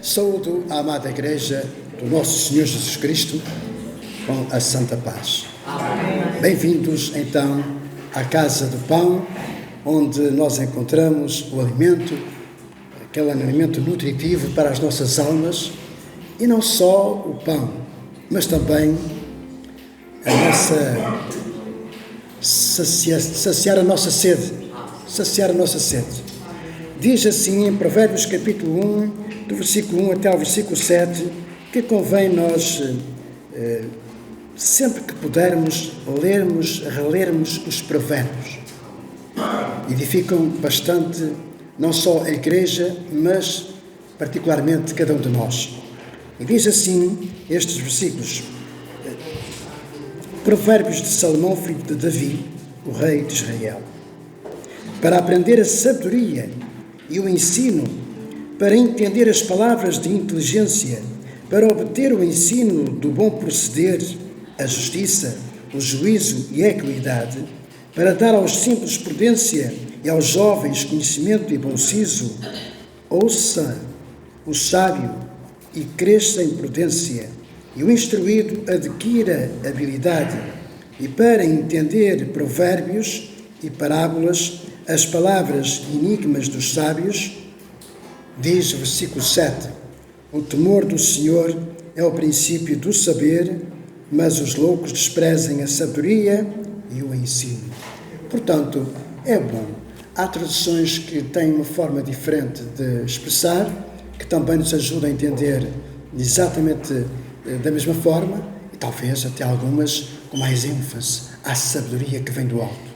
Saúdo a amada Igreja do Nosso Senhor Jesus Cristo com a Santa Paz. Amém. Bem-vindos, então, à Casa do Pão, onde nós encontramos o alimento, aquele alimento nutritivo para as nossas almas, e não só o pão, mas também a nossa saciar a nossa sede. Diz assim em Provérbios capítulo 1, do versículo 1 até ao versículo 7, que convém nós, sempre que pudermos, relermos os provérbios. Edificam bastante, não só a Igreja, mas particularmente cada um de nós. E diz assim estes versículos: Provérbios de Salomão, filho de Davi, o rei de Israel. Para aprender a sabedoria e o ensino, para entender as palavras de inteligência, para obter o ensino do bom proceder, a justiça, o juízo e a equidade, para dar aos simples prudência e aos jovens conhecimento e bom siso, ouça o sábio e cresça em prudência, e o instruído adquira habilidade, e para entender provérbios e parábolas, as palavras e enigmas dos sábios, diz o versículo 7, o temor do Senhor é o princípio do saber, mas os loucos desprezam a sabedoria e o ensino. Portanto, é bom. Há traduções que têm uma forma diferente de expressar, que também nos ajudam a entender exatamente da mesma forma, e talvez até algumas com mais ênfase à sabedoria que vem do alto.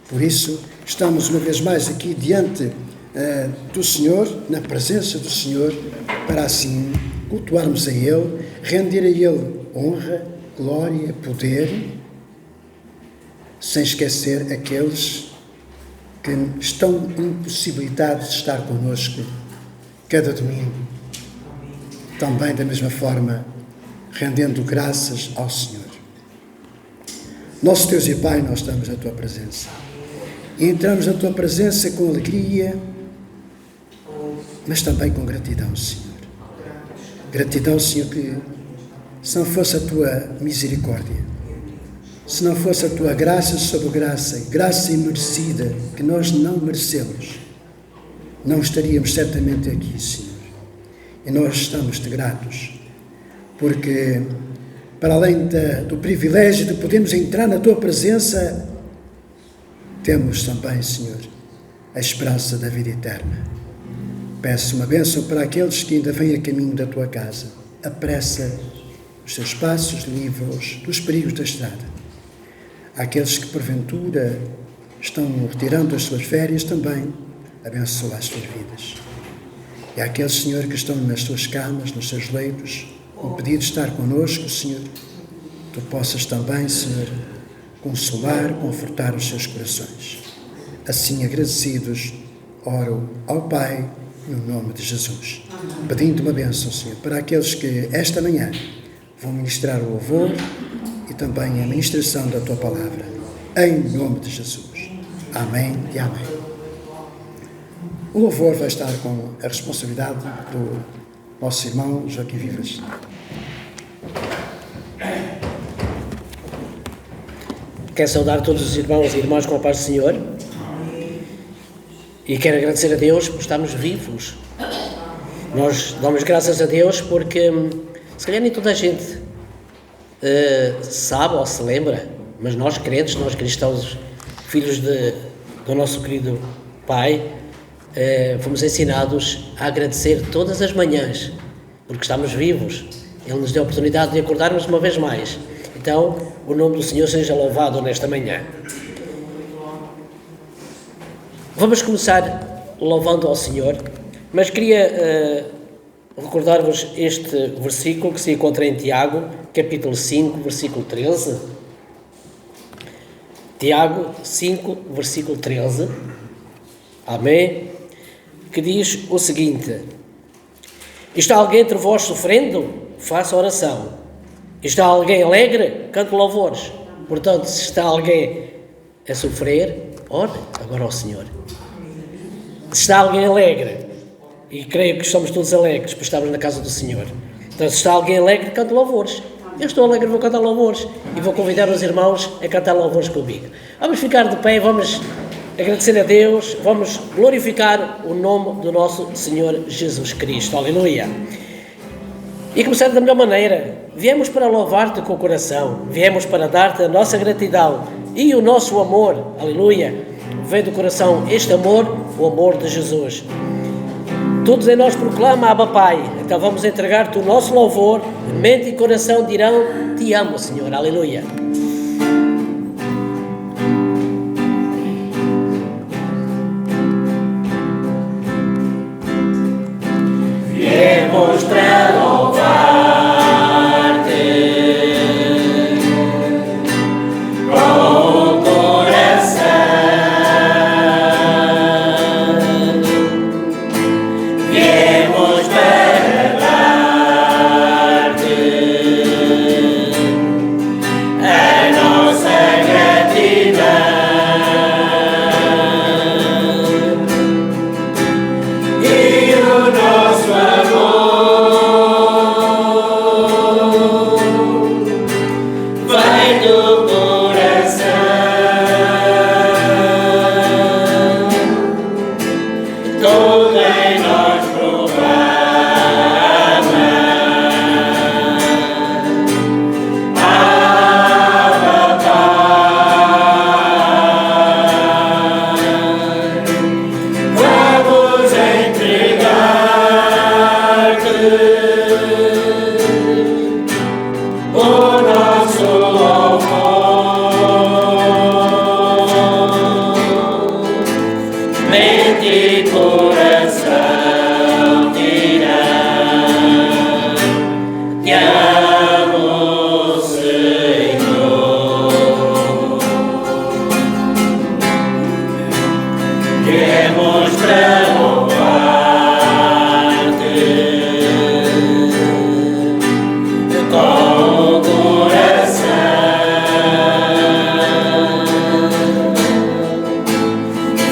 Por isso, estamos uma vez mais aqui diante do Senhor, na presença do Senhor, para assim cultuarmos a Ele, render a Ele honra, glória, poder, sem esquecer aqueles que estão impossibilitados de estar connosco cada domingo. Também, da mesma forma, rendendo graças ao Senhor. Nosso Deus e Pai, nós estamos na Tua presença. E entramos na Tua presença com alegria, mas também com gratidão, Senhor. Gratidão, Senhor, que se não fosse a Tua misericórdia, se não fosse a Tua graça sobre graça imerecida, que nós não merecemos, não estaríamos certamente aqui, Senhor. E nós estamos-te gratos, porque para além do privilégio de podermos entrar na Tua presença, temos também, Senhor, a esperança da vida eterna. Peço uma bênção para aqueles que ainda vêm a caminho da Tua casa. Apressa os seus passos, livra-os dos perigos da estrada. Aqueles que, porventura, estão retirando as suas férias, também abençoa as suas vidas. E aqueles, Senhor, que estão nas suas camas, nos seus leitos, com pedido de estar connosco, Senhor, Tu possas também, Senhor, consolar, confortar os seus corações. Assim, agradecidos, oro ao Pai, no nome de Jesus. Pedindo uma bênção, Senhor, para aqueles que esta manhã vão ministrar o louvor e também a ministração da Tua palavra. Em nome de Jesus. Amém e amém. O louvor vai estar com a responsabilidade do nosso irmão Joaquim Vivas. Quero saudar todos os irmãos e irmãs com a paz do Senhor e quero agradecer a Deus por estarmos vivos. Nós damos graças a Deus porque se calhar nem toda a gente sabe ou se lembra, mas nós crentes, nós cristãos, filhos do nosso querido Pai, fomos ensinados a agradecer todas as manhãs porque estamos vivos. Ele nos deu a oportunidade de acordarmos uma vez mais. Então, o nome do Senhor seja louvado nesta manhã. Vamos começar louvando ao Senhor, mas queria recordar-vos este versículo que se encontra em Tiago, capítulo 5, versículo 13. Tiago 5, versículo 13. Amém? Que diz o seguinte: está alguém entre vós sofrendo? Faça oração. Está alguém alegre? Cante louvores. Portanto, se está alguém a sofrer, ore agora ao Senhor. Se está alguém alegre, E creio que estamos todos alegres, porque estamos na casa do Senhor. Então, se está alguém alegre, canta louvores. Eu estou alegre, vou cantar louvores. E vou convidar os irmãos a cantar louvores comigo. Vamos ficar de pé, vamos agradecer a Deus, vamos glorificar o nome do nosso Senhor Jesus Cristo. Aleluia. E começar da melhor maneira. Viemos para louvar-te com o coração. Viemos para dar-te a nossa gratidão e o nosso amor. Aleluia. Vem do coração este amor, o amor de Jesus. Todos em nós proclama, Abba Pai. Então vamos entregar-te o nosso louvor. Mente e coração dirão, te amo, Senhor. Aleluia. Viemos para louvar-te com o coração. Viemos para dar-te a nossa gratidão e o nosso amor vai do coração. Todo em nós proclama Abba Pai. Vamos entregar-te o nosso louvor. Mente e coração dirão, te amo, Senhor. Viemos para louvar-te com o coração.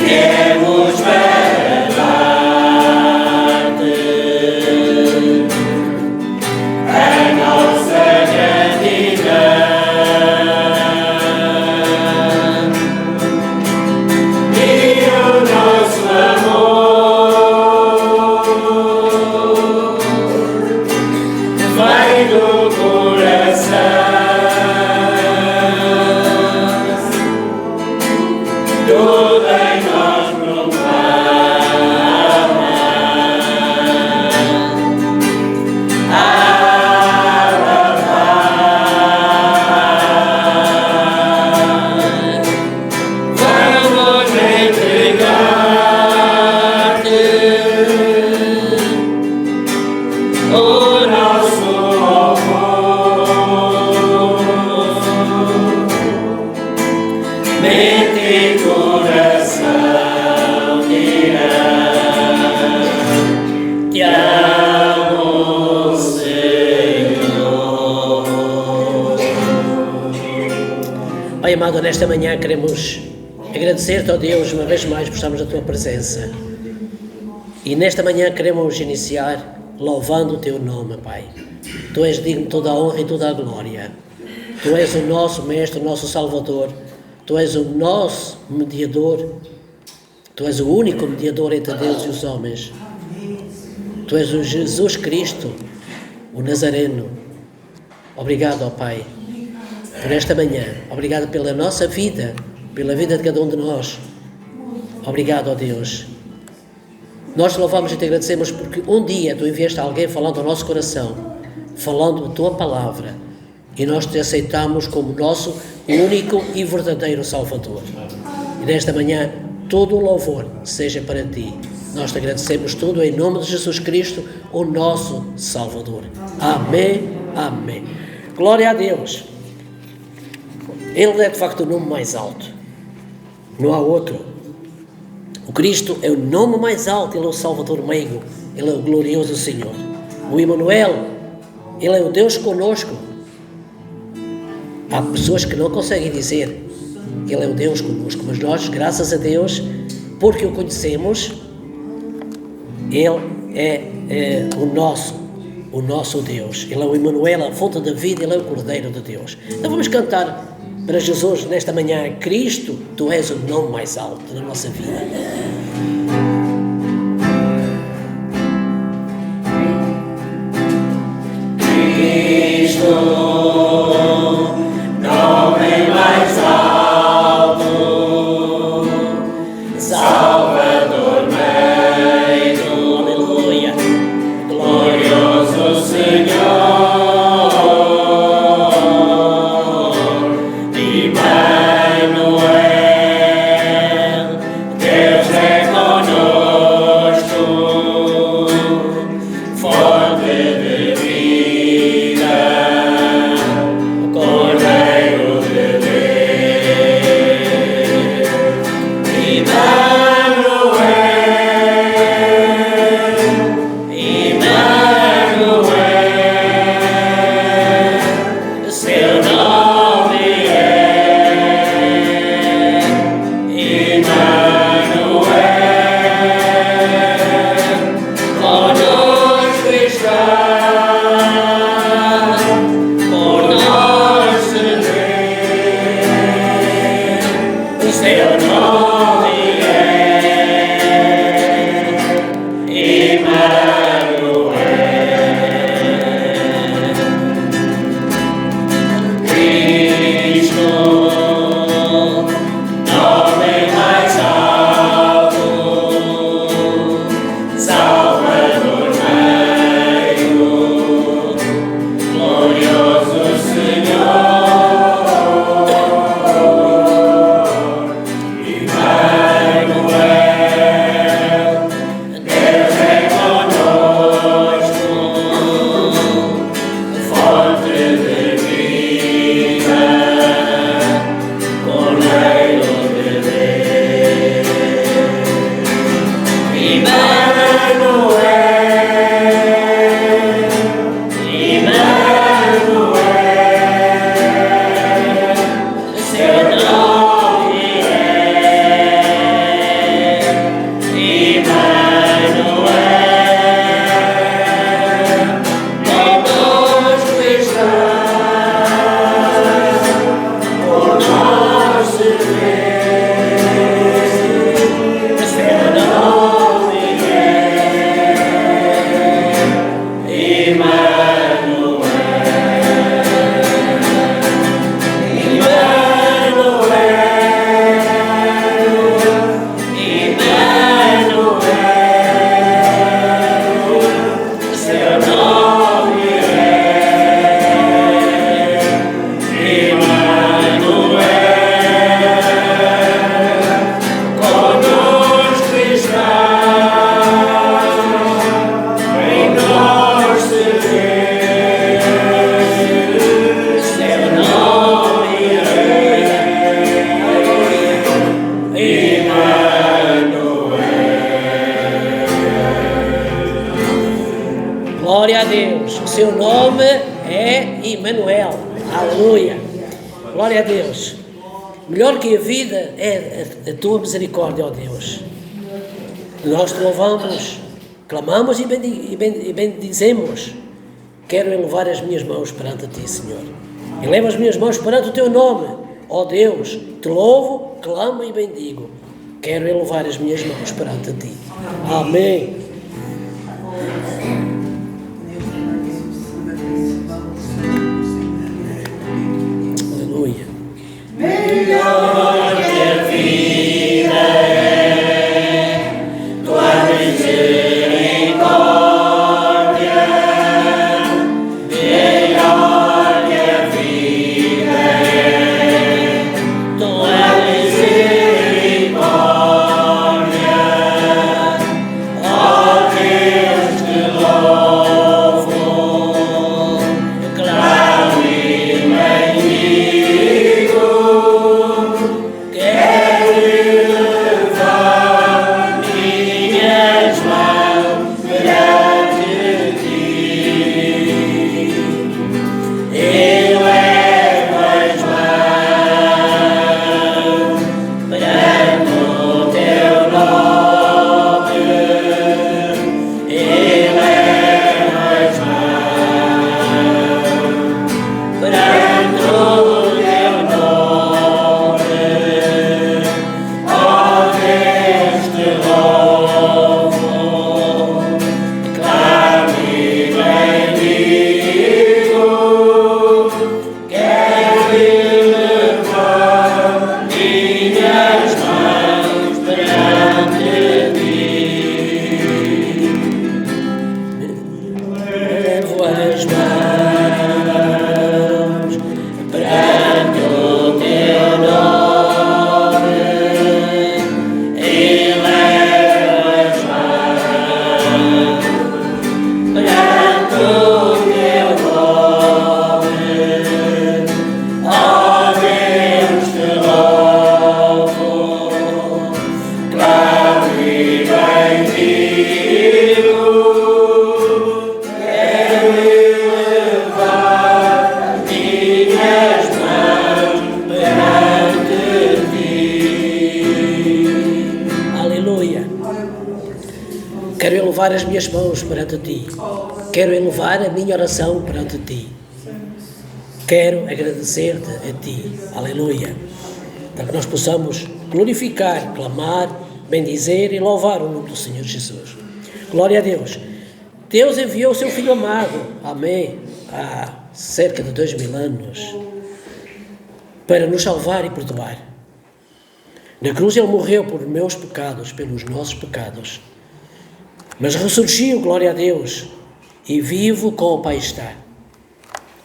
Viemos para dar-te a nossa gratidão e o nosso amor vai do coração. Tudo em nós proclama Abba Pai. Vamos entregar-te o nosso louvor. Mente e coração dirão, te amo, Senhor. Pai amado, nesta manhã queremos agradecer-te, ó Deus, uma vez mais por estarmos na tua presença. E nesta manhã queremos iniciar louvando o teu nome, Pai. Tu és digno de toda a honra e toda a glória. Tu és o nosso Mestre, o nosso Salvador. Tu és o nosso mediador. Tu és o único mediador entre Deus e os homens. Tu és o Jesus Cristo, o Nazareno. Obrigado, ó Pai, por esta manhã. Obrigado pela nossa vida, pela vida de cada um de nós. Obrigado, ó Deus. Nós te louvamos e te agradecemos porque um dia tu enviaste alguém falando ao nosso coração, falando a tua palavra, e nós te aceitamos como nosso único e verdadeiro Salvador. E nesta manhã, todo o louvor seja para ti. Nós te agradecemos tudo em nome de Jesus Cristo, o nosso Salvador. Amém, amém. Glória a Deus. Ele é de facto o nome mais alto. Não há outro. O Cristo é o nome mais alto. Ele é o Salvador meigo. Ele é o glorioso Senhor. O Emmanuel, Ele é o Deus conosco. Há pessoas que não conseguem dizer que Ele é o Deus conosco, mas nós, graças a Deus, porque o conhecemos, Ele é o nosso Deus. Ele é o Emmanuel, a fonte da vida, Ele é o Cordeiro de Deus. Então vamos cantar para Jesus nesta manhã: Cristo, Tu és o nome mais alto da nossa vida. Cristo, nome mais alto, Salvador meio, aleluia, glorioso Senhor, Emmanuel, Deus é conosco, fonte de vida, Cordeiro de Deus, Emmanuel, seu nome é Emmanuel, conosco está, por nós se vê, o seu nome é Emmanuel. Cristo, nome mais alto, Salvador meio, glorioso Senhor, Emmanuel, Deus é conosco, fonte de vida, Cordeiro de Deus, Emmanuel, seu nome é Emmanuel, conosco está, por nós se vê, seu nome é Emmanuel, seu nome é Emmanuel, conosco está, em nós se vê, seu nome é Emmanuel. Glória a Deus, o seu nome é Emmanuel, aleluia, glória a Deus. Melhor que a vida é a tua misericórdia, ó Deus. Nós te louvamos, clamamos e bendizemos. Quero elevar as minhas mãos perante ti, Senhor. Eleva as minhas mãos perante o teu nome, ó Deus. Te louvo, clamo e bendigo. Quero elevar as minhas mãos perante ti. Amém. Aleluia. Melhor que a vida é tua misericórdia. Melhor que a vida é tua misericórdia. Oh, Quero elevar as minhas mãos perante Ti. Quero elevar a minha oração perante Ti. Quero agradecer-te a Ti. Aleluia. Para que nós possamos glorificar, clamar, bendizer e louvar o nome do Senhor Jesus. Glória a Deus. Deus enviou o seu Filho amado. Amém. Há cerca de 2000 anos. Para nos salvar e perdoar. Na cruz Ele morreu por meus pecados, pelos nossos pecados. Mas ressurgiu, glória a Deus, e vivo com o Pai está.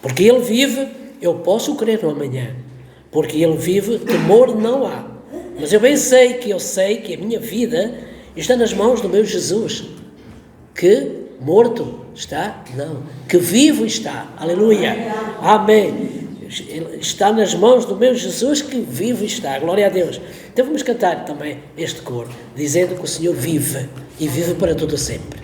Porque Ele vive, eu posso crer no amanhã. Porque Ele vive, temor não há. Mas eu bem sei que a minha vida está nas mãos do meu Jesus. Que morto está? Não. Que vivo está. Aleluia. Amém. Está nas mãos do meu Jesus que vivo está. Glória a Deus. Então vamos cantar também este coro, dizendo que o Senhor vive e vive para todo sempre.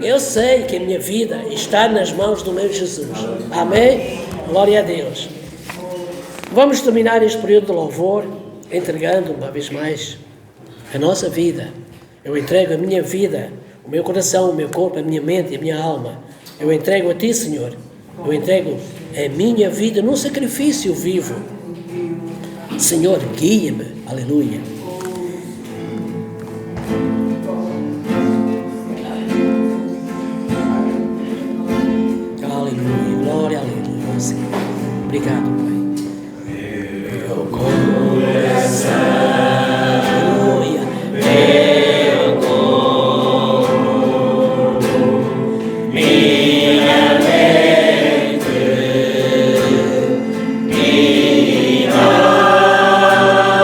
Eu sei que a minha vida está nas mãos do meu Jesus. Amém? Glória a Deus. Vamos terminar este período de louvor entregando uma vez mais a nossa vida. Eu entrego a minha vida, o meu coração, o meu corpo, a minha mente e a minha alma. Eu entrego a Ti, Senhor. Eu entrego a minha vida num sacrifício vivo. Senhor, guia-me. Aleluia. Obrigado, Pai. Meu coração, aleluia, meu corpo, minha mente, minha alma.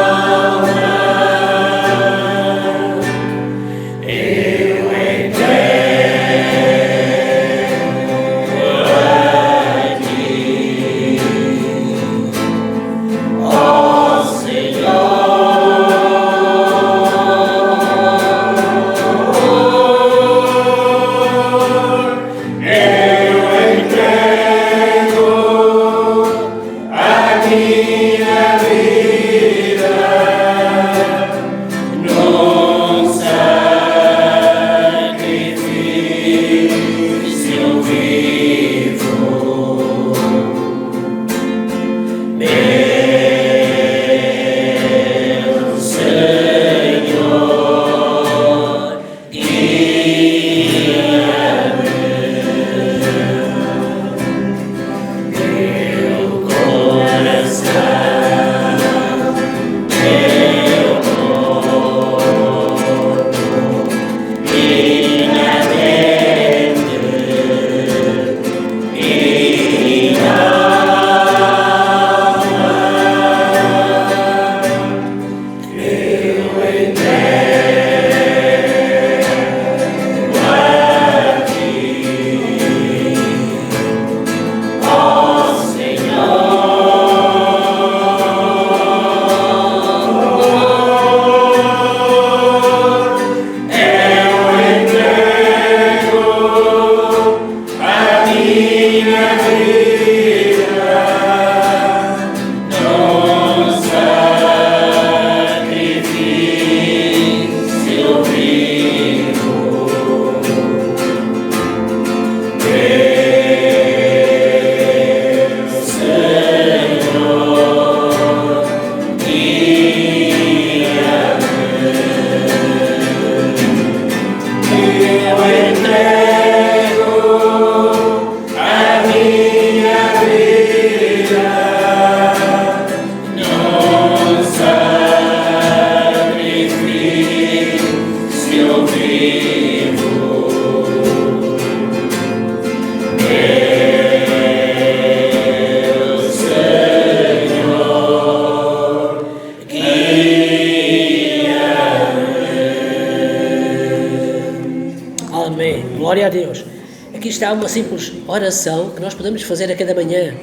isto é uma simples oração que nós podemos fazer a cada manhã.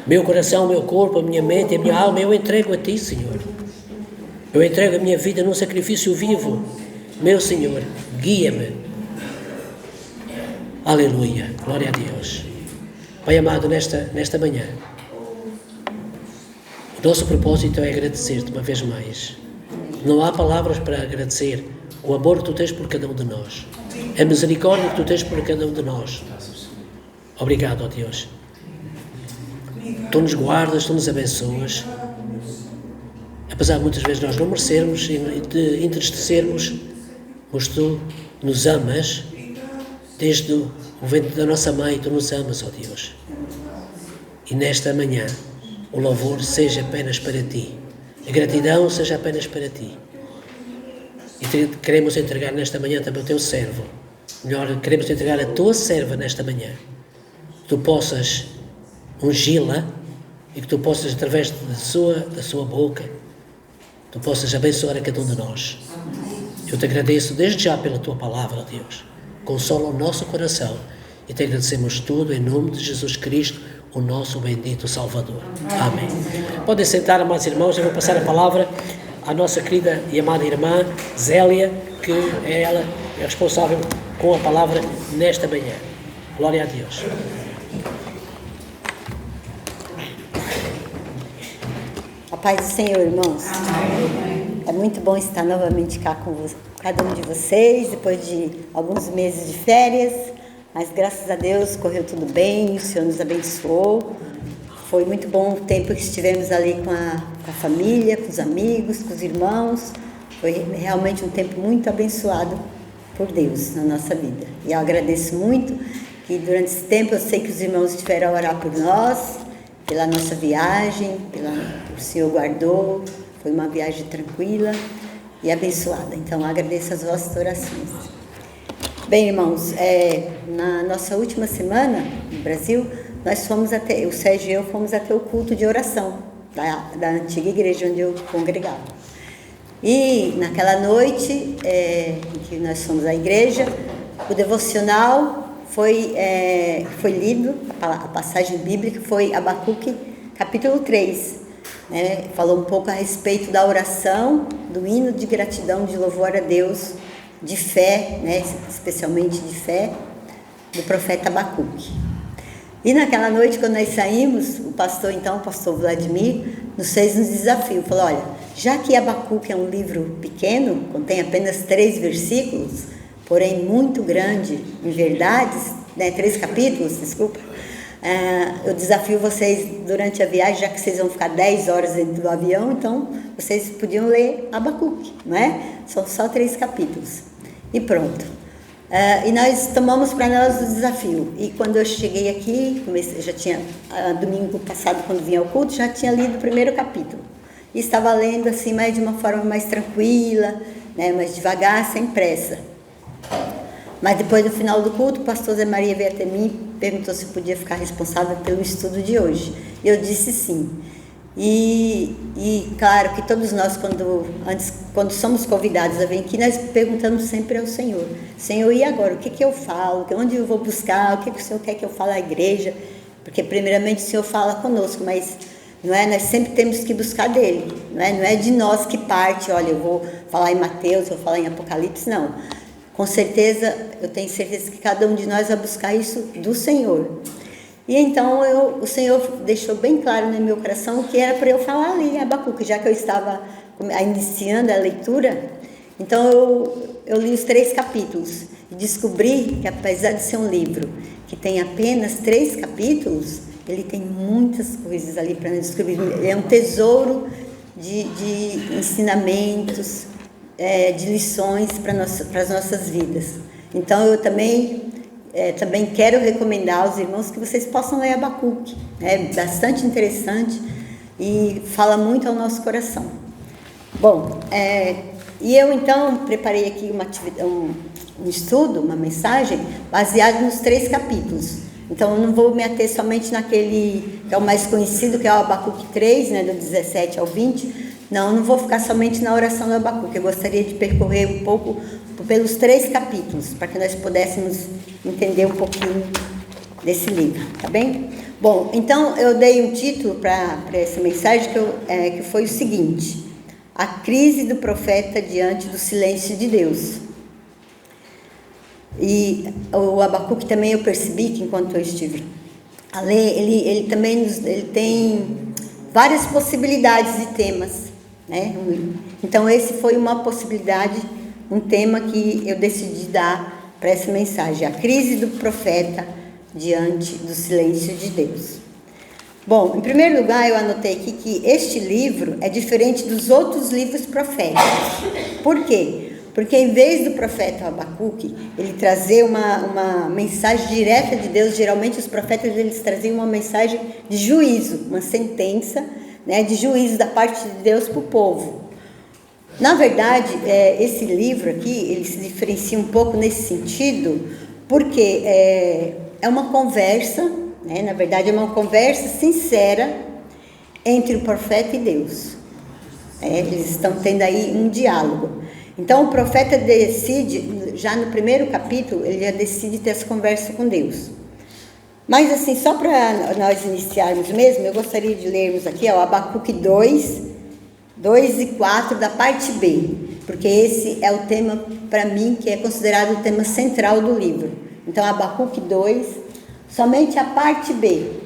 Meu coração, meu corpo, a minha mente, a minha alma, eu entrego a Ti, Senhor. Eu entrego a minha vida num sacrifício vivo. Meu Senhor, guia-me. Aleluia, glória a Deus. Pai amado, nesta manhã, o nosso propósito é agradecer-te uma vez mais. Não há palavras para agradecer o amor que Tu tens por cada um de nós, a misericórdia que Tu tens por cada um de nós. Obrigado, ó Deus. Tu nos guardas, Tu nos abençoas. Apesar de muitas vezes nós não merecermos e de entristecermos, mas Tu nos amas. Desde o ventre da nossa mãe, Tu nos amas, ó Deus. E nesta manhã, o louvor seja apenas para Ti. A gratidão seja apenas para Ti. E queremos entregar nesta manhã também o Teu servo. Melhor, queremos entregar a Tua serva nesta manhã. Que Tu possas ungí-la e que Tu possas, através da sua boca, Tu possas abençoar a cada um de nós. Eu Te agradeço desde já pela Tua palavra, ó Deus. Consola o nosso coração e Te agradecemos tudo em nome de Jesus Cristo, o nosso bendito Salvador. Amém. Podem sentar, amados irmãos, eu vou passar a palavra à nossa querida e amada irmã Zélia, que ela é responsável com a palavra nesta manhã. Glória a Deus. A paz do Senhor, irmãos. É muito bom estar novamente cá com cada um de vocês, depois de alguns meses de férias, mas graças a Deus correu tudo bem, o Senhor nos abençoou. Foi muito bom o tempo que estivemos ali com a família, com os amigos, com os irmãos. Foi realmente um tempo muito abençoado por Deus na nossa vida. E eu agradeço muito que durante esse tempo eu sei que os irmãos estiveram a orar por nós, pela nossa viagem, o Senhor guardou, foi uma viagem tranquila e abençoada. Então, agradeço as vossas orações. Bem, irmãos, na nossa última semana no Brasil, nós fomos o Sérgio e eu fomos até o culto de oração da antiga igreja onde eu congregava. E naquela noite em que nós fomos à igreja, o devocional foi lido, a passagem bíblica foi Abacuque, capítulo 3. Falou um pouco a respeito da oração, do hino de gratidão, de louvor a Deus, de fé, especialmente de fé, do profeta Abacuque. E naquela noite, quando nós saímos, o pastor Vladimir, nos fez um desafio. Falou, olha, já que Abacuque é um livro pequeno, contém apenas 3 versículos, porém muito grande em verdades, 3 capítulos, desculpa, eu desafio vocês durante a viagem, já que vocês vão ficar 10 horas dentro do avião, então vocês podiam ler Abacuque, não é? São só 3 capítulos. E pronto. E nós tomamos para nós o desafio. E quando eu cheguei aqui, já tinha, domingo passado, quando vinha ao culto, já tinha lido o primeiro capítulo. E estava lendo assim, de uma forma mais tranquila, mais devagar, sem pressa. Mas depois, no final do culto, o pastor Zé Maria veio até mim e perguntou se eu podia ficar responsável pelo estudo de hoje. E eu disse sim. E claro que todos nós, quando somos convidados a vir aqui, nós perguntamos sempre ao Senhor. Senhor, e agora? O que eu falo? Onde eu vou buscar? O que o Senhor quer que eu fale à igreja? Porque primeiramente o Senhor fala conosco, mas nós sempre temos que buscar dele. Não é de nós que parte, olha, eu vou falar em Mateus, eu vou falar em Apocalipse, não. Com certeza, eu tenho certeza que cada um de nós vai buscar isso do Senhor. E então o Senhor deixou bem claro no meu coração que era para eu falar ali em Abacuque, já que eu estava iniciando a leitura. Então eu li os 3 capítulos e descobri que, apesar de ser um livro que tem apenas 3 capítulos, ele tem muitas coisas ali para nós descobrir. Ele é um tesouro de ensinamentos, de lições para as nossas vidas. Então eu também quero recomendar aos irmãos que vocês possam ler Abacuque. É bastante interessante e fala muito ao nosso coração. Bom, e eu então preparei aqui um estudo, uma mensagem baseada nos 3 capítulos. Então eu não vou me ater somente naquele que é o mais conhecido, que é o Abacuque 3, do 17 ao 20. Não vou ficar somente na oração do Abacuque. Eu gostaria de percorrer um pouco pelos 3 capítulos, para que nós pudéssemos entender um pouquinho desse livro, tá bem? Bom, então eu dei um título para essa mensagem que foi o seguinte: a crise do profeta diante do silêncio de Deus. E o Abacuque também eu percebi que enquanto eu estive a ler, ele também ele tem várias possibilidades de temas, né? Então esse foi uma possibilidade, um tema que eu decidi dar para essa mensagem: a crise do profeta diante do silêncio de Deus. Bom, em primeiro lugar eu anotei aqui que este livro é diferente dos outros livros proféticos. Por quê? Porque em vez do profeta Abacuque ele trazer uma mensagem direta de Deus, geralmente os profetas eles traziam uma mensagem de juízo, uma sentença, né, de juízo da parte de Deus para o povo. Na verdade, esse livro aqui, ele se diferencia um pouco nesse sentido, porque é uma conversa, né, na verdade é uma conversa sincera entre o profeta e Deus. Eles estão tendo aí um diálogo. Então o profeta decide, já no primeiro capítulo, ele já decide ter essa conversa com Deus. Mas assim, só para nós iniciarmos mesmo, eu gostaria de lermos aqui o Abacuque 2 e 4 da parte B, porque esse é o tema, para mim, que é considerado o tema central do livro. Então Abacuque 2, somente a parte B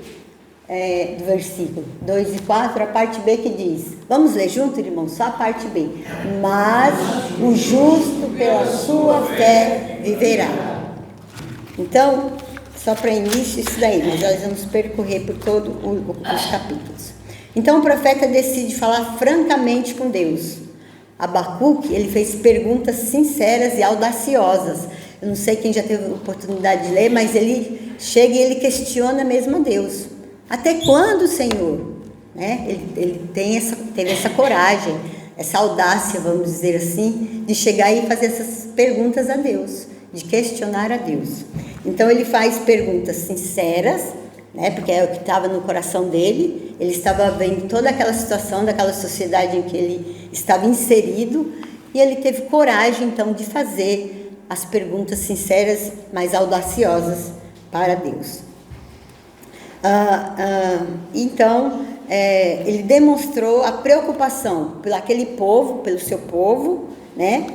do versículo 2 e 4, a parte B que diz, vamos ler junto, irmão, só a parte B: mas o justo pela sua fé viverá. Então, só para início isso daí, mas nós vamos percorrer por todos os capítulos. Então o profeta decide falar francamente com Deus. Abacuque, ele fez perguntas sinceras e audaciosas. Eu não sei quem já teve a oportunidade de ler, mas ele chega e ele questiona mesmo a Deus. Até quando, Senhor? Né? Ele teve essa coragem, essa audácia, vamos dizer assim, de chegar e fazer essas perguntas a Deus, de questionar a Deus. Então ele faz perguntas sinceras, né? Porque é o que estava no coração dele. Ele estava vendo toda aquela situação, daquela sociedade em que ele estava inserido, e ele teve coragem então de fazer as perguntas sinceras, mas audaciosas para Deus. Então, ele demonstrou a preocupação pelo aquele povo, pelo seu povo, né?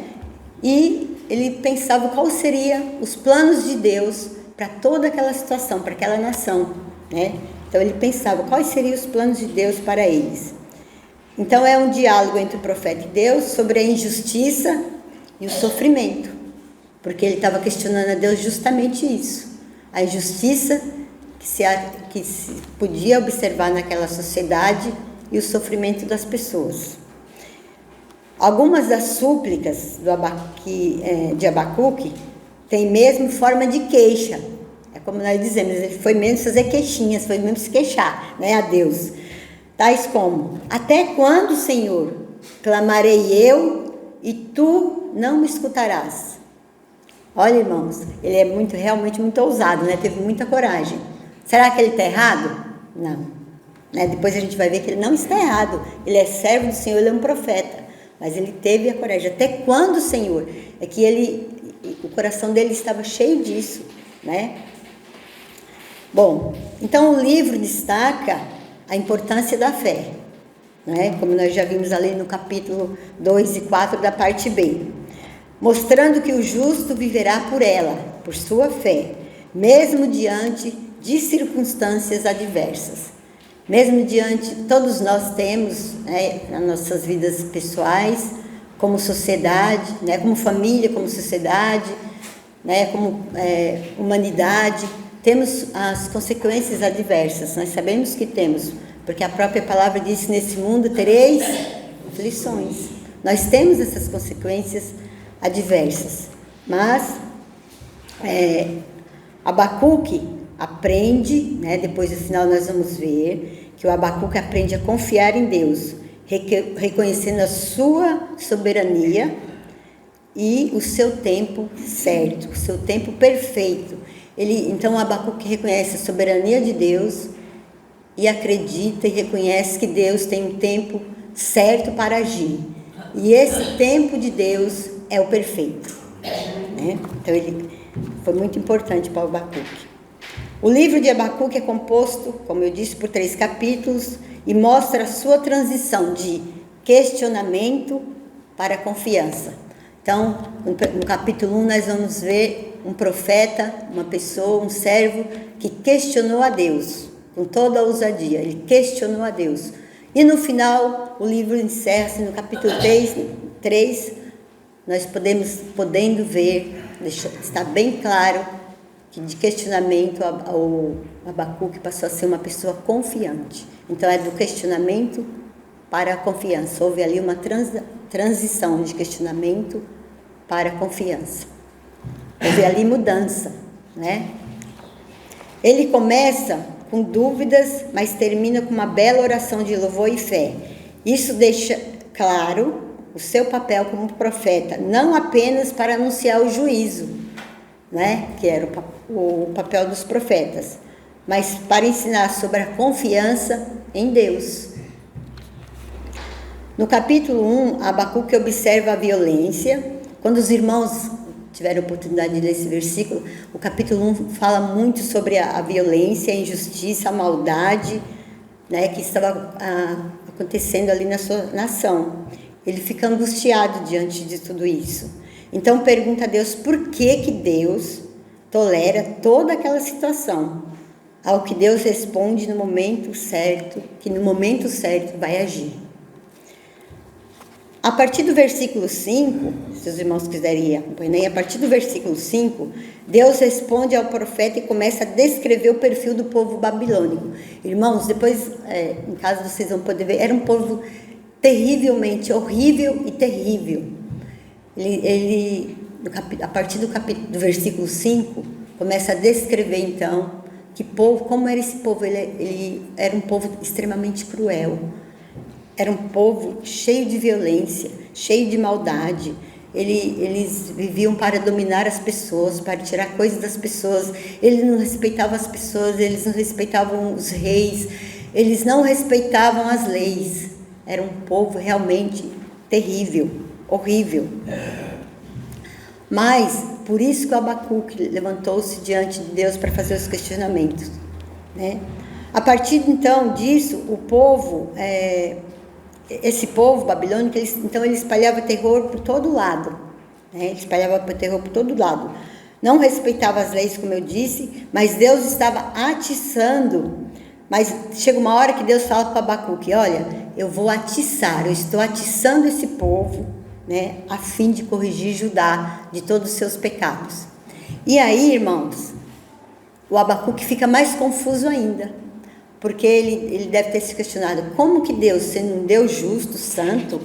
E ele pensava quais seriam os planos de Deus para toda aquela situação, para aquela nação, né? Então ele pensava quais seriam os planos de Deus para eles. Então é um diálogo entre o profeta e Deus sobre a injustiça e o sofrimento, porque ele estava questionando a Deus justamente isso, a injustiça que se podia observar naquela sociedade e o sofrimento das pessoas. Algumas das súplicas de Abacuque têm mesmo forma de queixa. É como nós dizemos, ele foi mesmo fazer queixinhas, foi mesmo se queixar, né, a Deus. Tais como: até quando, Senhor, clamarei eu e tu não me escutarás? Olha, irmãos, ele é realmente muito ousado, né? Teve muita coragem. Será que ele está errado? Não. Né? Depois a gente vai ver que ele não está errado. Ele é servo do Senhor, ele é um profeta. Mas ele teve a coragem. Até quando, Senhor? É que o coração dele estava cheio disso, né? Bom, então o livro destaca a importância da fé, né? Como nós já vimos ali no capítulo 2 e 4 da parte B. Mostrando que o justo viverá por ela, por sua fé, mesmo diante de circunstâncias adversas. Mesmo diante, todos nós temos, né, nas nossas vidas pessoais, como sociedade, né, como família, como sociedade, né, como humanidade, temos as consequências adversas. Nós sabemos que temos, porque a própria palavra diz: nesse mundo tereis aflições. Nós temos essas consequências adversas, mas Abacuque aprende, né, depois do final nós vamos ver que o Abacuque aprende a confiar em Deus, reconhecendo a sua soberania e o seu tempo certo, o seu tempo perfeito. Então o Abacuque reconhece a soberania de Deus e acredita e reconhece que Deus tem um tempo certo para agir. E esse tempo de Deus é o perfeito. né? Então ele foi muito importante para o Abacuque. O livro de Abacuque é composto, como eu disse, por 3 capítulos e mostra a sua transição de questionamento para confiança. Então, no capítulo 1 nós vamos ver um profeta, uma pessoa, um servo que questionou a Deus com toda a ousadia. Ele questionou a Deus. E no final, o livro encerra-se no capítulo 3, nós podendo ver, está bem claro que de questionamento o Abacuque passou a ser uma pessoa confiante. Então é do questionamento para a confiança. Houve ali uma transição de questionamento para a confiança. Houve ali mudança, né? Ele começa com dúvidas, mas termina com uma bela oração de louvor e fé. Isso deixa claro o seu papel como profeta, não apenas para anunciar o juízo, né, que era o papel dos profetas, mas para ensinar sobre a confiança em Deus. No capítulo 1, Abacuque observa a violência. Quando os irmãos tiveram a oportunidade de ler esse versículo, o capítulo 1 fala muito sobre a violência, a injustiça, a maldade, né, que estava acontecendo ali na sua nação. Ele fica angustiado diante de tudo isso. Então pergunta a Deus por que Deus tolera toda aquela situação. Ao que Deus responde no momento certo, que no momento certo vai agir. A partir do versículo 5, se os irmãos quiserem acompanhar, a partir do versículo 5, Deus responde ao profeta e começa a descrever o perfil do povo babilônico. Irmãos, depois, em casa vocês vão poder ver, era um povo terrivelmente horrível e terrível. A partir do versículo 5, começa a descrever então que povo, como era esse povo. Ele era um povo extremamente cruel. Era um povo cheio de violência, cheio de maldade. Eles viviam para dominar as pessoas, para tirar coisas das pessoas. Eles não respeitavam as pessoas, eles não respeitavam os reis, eles não respeitavam as leis. Era um povo realmente terrível, horrível. Mas, por isso que o Abacuque levantou-se diante de Deus para fazer os questionamentos, né? A partir então disso, o povo... esse povo babilônico, ele espalhava terror por todo lado, né? Ele espalhava terror por todo lado. Não respeitava as leis, como eu disse, mas Deus estava atiçando. Mas chega uma hora que Deus fala para Abacuque: olha, eu estou atiçando esse povo, né, a fim de corrigir Judá de todos os seus pecados. E aí, irmãos, o Abacuque fica mais confuso ainda. Porque ele deve ter se questionado, como que Deus, sendo um Deus justo, santo,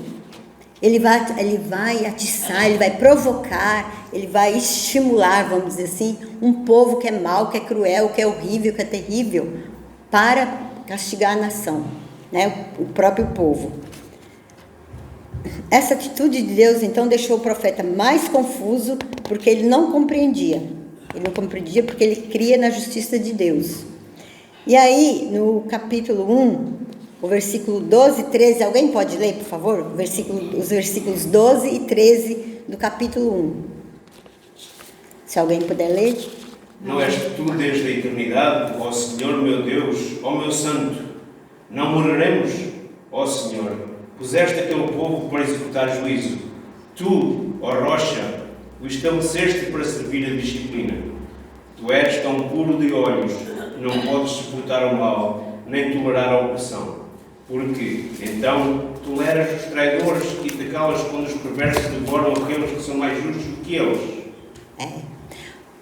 ele vai atiçar, ele vai provocar, ele vai estimular, vamos dizer assim, um povo que é mau, que é cruel, que é horrível, que é terrível, para castigar a nação, né, o próprio povo. Essa atitude de Deus, então, deixou o profeta mais confuso, porque ele não compreendia. Ele não compreendia porque ele cria na justiça de Deus. E aí, no capítulo 1, o versículo 12 e 13, alguém pode ler, por favor? Os versículos 12 e 13 do capítulo 1. Se alguém puder ler. Não és tu desde a eternidade, ó Senhor meu Deus, ó meu Santo. Não morreremos, ó Senhor. Puseste aquele povo para executar juízo. Tu, ó rocha, o estabeleceste para servir a disciplina. Tu és tão puro de olhos, não podes suportar o mal, nem tolerar a opressão. Porque, então, toleras os traidores e te calas quando os perversos devoram aqueles que são mais justos do que eles.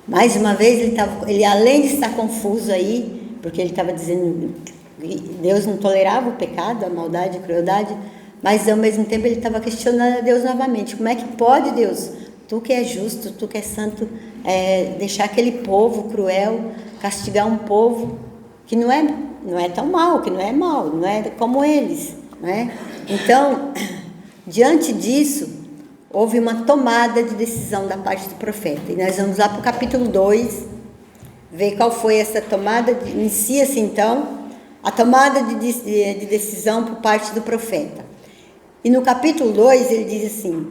Mais uma vez, ele além de estar confuso aí, porque ele estava dizendo que Deus não tolerava o pecado, a maldade, a crueldade, mas ao mesmo tempo ele estava questionando a Deus novamente. Como é que pode, Deus, tu que é justo, tu que é santo, deixar aquele povo cruel, castigar um povo que não é tão mau, que não é mau, não é como eles, né? Então, diante disso, houve uma tomada de decisão da parte do profeta. E nós vamos lá para o capítulo 2, ver qual foi essa tomada. Inicia-se então a tomada de decisão por parte do profeta. E no capítulo 2 ele diz assim: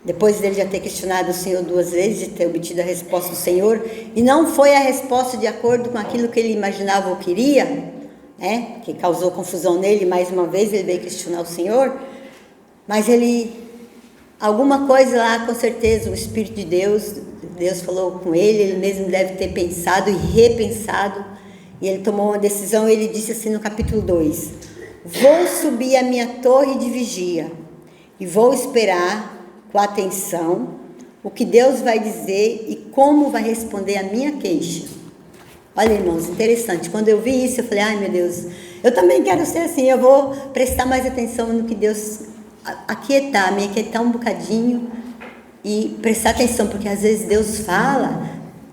depois dele já ter questionado o Senhor 2 vezes, de ter obtido a resposta do Senhor, e não foi a resposta de acordo com aquilo que ele imaginava ou queria, né, que causou confusão nele, mais uma vez ele veio questionar o Senhor, mas alguma coisa lá, com certeza, o Espírito de Deus falou com ele mesmo deve ter pensado e repensado, e ele tomou uma decisão. Ele disse assim no capítulo 2, vou subir a minha torre de vigia, e vou esperar com atenção o que Deus vai dizer e como vai responder a minha queixa. Olha, irmãos, interessante, quando eu vi isso, eu falei, ai meu Deus, eu também quero ser assim, eu vou prestar mais atenção no que Deus, me aquietar um bocadinho e prestar atenção, porque às vezes Deus fala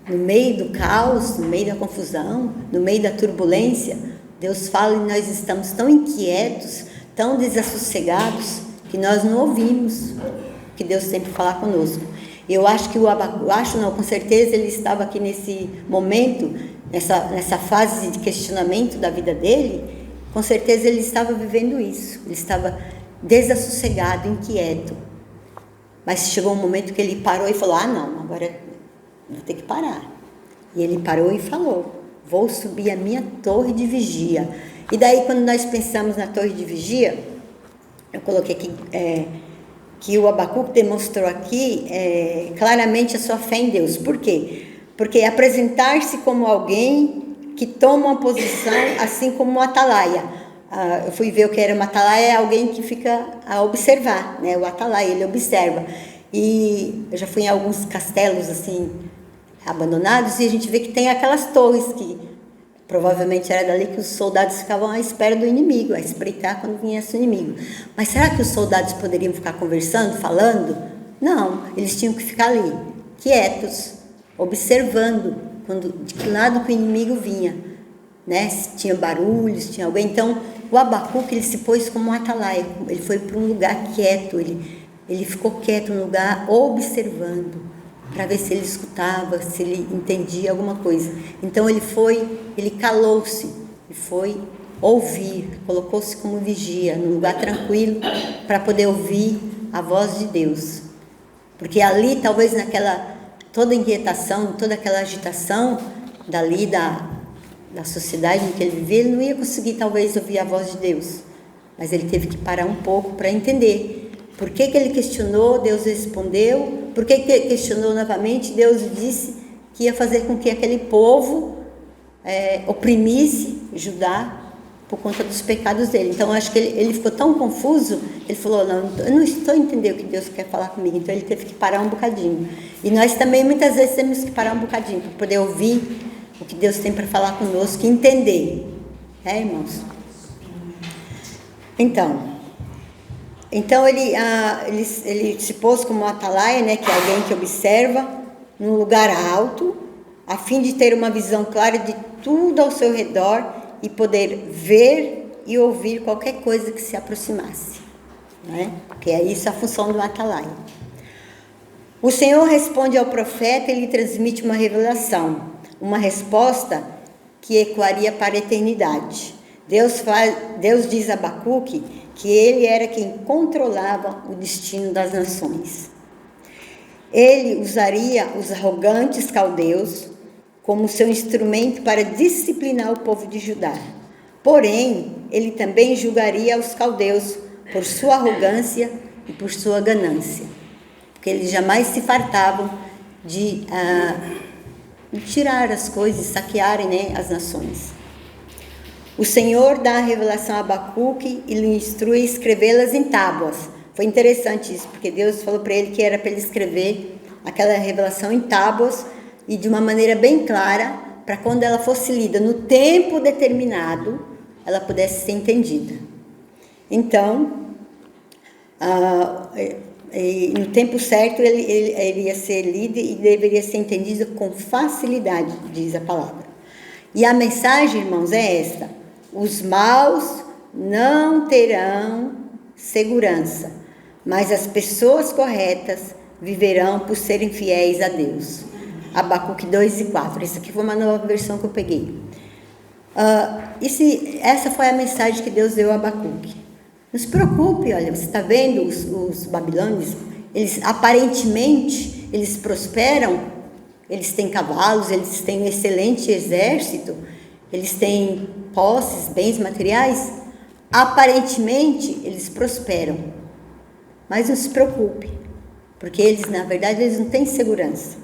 no meio do caos, no meio da confusão, no meio da turbulência. Deus fala e nós estamos tão inquietos, tão desassossegados, que nós não ouvimos o que Deus tem para falar conosco. Eu acho que com certeza ele estava aqui nesse momento, nessa fase de questionamento da vida dele, com certeza ele estava vivendo isso, ele estava desassossegado, inquieto. Mas chegou um momento que ele parou e falou, não, agora vou ter que parar. E ele parou e falou, vou subir a minha torre de vigia. E daí, quando nós pensamos na torre de vigia, eu coloquei aqui, que o Abacuque demonstrou aqui claramente a sua fé em Deus. Por quê? Porque apresentar-se como alguém que toma uma posição assim como uma atalaia. Eu fui ver o que era uma atalaia, é alguém que fica a observar, né? O atalaia, ele observa. E eu já fui em alguns castelos assim abandonados e a gente vê que tem aquelas torres que provavelmente era dali que os soldados ficavam à espera do inimigo, a espreitar quando viesse o inimigo. Mas será que os soldados poderiam ficar conversando, falando? Não, eles tinham que ficar ali, quietos, observando de que lado que o inimigo vinha, né? Se tinha barulhos, tinha alguém. Então, o Abacuque, ele se pôs como um atalaia, ele foi para um lugar quieto, ele ficou quieto no lugar, observando, para ver se ele escutava, se ele entendia alguma coisa. Então ele calou-se e foi ouvir, colocou-se como vigia, num lugar tranquilo, para poder ouvir a voz de Deus. Porque ali, talvez toda inquietação, toda aquela agitação dali da sociedade em que ele vivia, ele não ia conseguir talvez ouvir a voz de Deus. Mas ele teve que parar um pouco para entender. Por que ele questionou, Deus respondeu. Por que questionou novamente, Deus disse que ia fazer com que aquele povo oprimisse Judá por conta dos pecados dele. Então, acho que ele ficou tão confuso, ele falou, não, eu não estou entendendo o que Deus quer falar comigo. Então, ele teve que parar um bocadinho. E nós também, muitas vezes, temos que parar um bocadinho para poder ouvir o que Deus tem para falar conosco e entender. Irmãos? Então ele se pôs como um atalaia, né, que é alguém que observa, num lugar alto, a fim de ter uma visão clara de tudo ao seu redor e poder ver e ouvir qualquer coisa que se aproximasse, né? Porque é isso a função do atalaia. O Senhor responde ao profeta e lhe transmite uma revelação, uma resposta que ecoaria para a eternidade. Deus diz a Abacuque que ele era quem controlava o destino das nações. Ele usaria os arrogantes caldeus como seu instrumento para disciplinar o povo de Judá. Porém, ele também julgaria os caldeus por sua arrogância e por sua ganância, porque eles jamais se fartavam de tirar as coisas, saquearem, né, as nações. O Senhor dá a revelação a Abacuque e lhe instrui a escrevê-las em tábuas. Foi interessante isso, porque Deus falou para ele que era para ele escrever aquela revelação em tábuas e de uma maneira bem clara, para quando ela fosse lida no tempo determinado, ela pudesse ser entendida. Então, no tempo certo, ele ia ser lido e deveria ser entendido com facilidade, diz a palavra. E a mensagem, irmãos, é esta: os maus não terão segurança, mas as pessoas corretas viverão por serem fiéis a Deus. Abacuque 2:4. Essa aqui foi uma nova versão que eu peguei. Essa foi a mensagem que Deus deu a Abacuque. Não se preocupe, olha, você está vendo os babilônios, eles aparentemente, eles prosperam, eles têm cavalos, eles têm um excelente exército, eles têm posses, bens materiais, aparentemente eles prosperam. Mas não se preocupe, porque eles, na verdade, eles não têm segurança.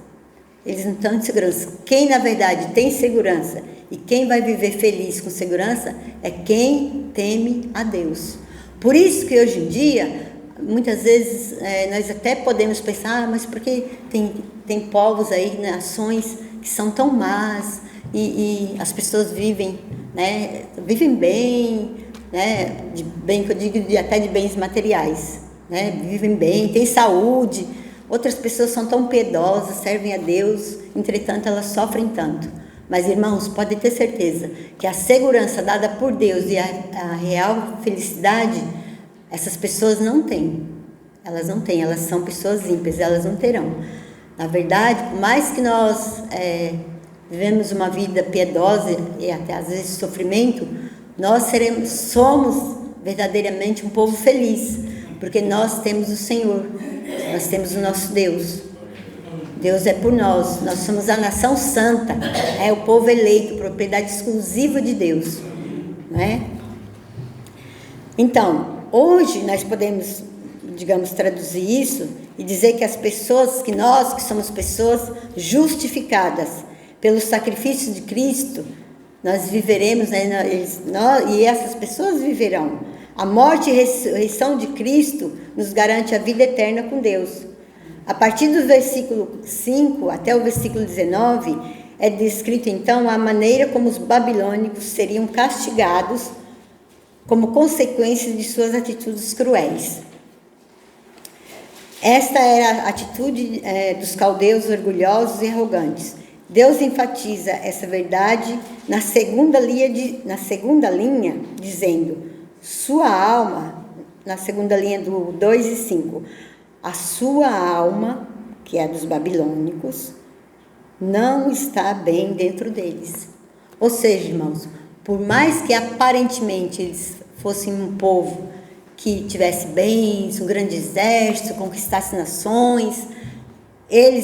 Eles não estão em segurança. Quem, na verdade, tem segurança e quem vai viver feliz com segurança é quem teme a Deus. Por isso que hoje em dia, muitas vezes, nós até podemos pensar, mas porque tem povos aí, nações que são tão más e as pessoas vivem, né, vivem bem, né, bem que eu digo até de bens materiais, né, vivem bem, têm saúde. Outras pessoas são tão piedosas, servem a Deus, entretanto elas sofrem tanto. Mas, irmãos, podem ter certeza que a segurança dada por Deus e a real felicidade, essas pessoas não têm. Elas não têm, elas são pessoas ímpias, elas não terão. Na verdade, por mais que nós vivemos uma vida piedosa e até às vezes sofrimento, nós somos verdadeiramente um povo feliz, porque nós temos o Senhor, nós temos o nosso Deus. Deus é por nós, nós somos a nação santa, é o povo eleito, propriedade exclusiva de Deus, não é? Então, hoje nós podemos, digamos, traduzir isso e dizer que as pessoas, que nós que somos pessoas justificadas pelo sacrifício de Cristo, nós viveremos, né, e essas pessoas viverão. A morte e ressurreição de Cristo nos garante a vida eterna com Deus. A partir do versículo 5 até o versículo 19, é descrito então a maneira como os babilônicos seriam castigados como consequência de suas atitudes cruéis. Esta era a atitude dos caldeus orgulhosos e arrogantes. Deus enfatiza essa verdade na segunda linha, dizendo, sua alma, na segunda linha do 2 e 5, a sua alma, que é a dos babilônicos, não está bem dentro deles. Ou seja, irmãos, por mais que aparentemente eles fossem um povo que tivesse bens, um grande exército, conquistasse nações,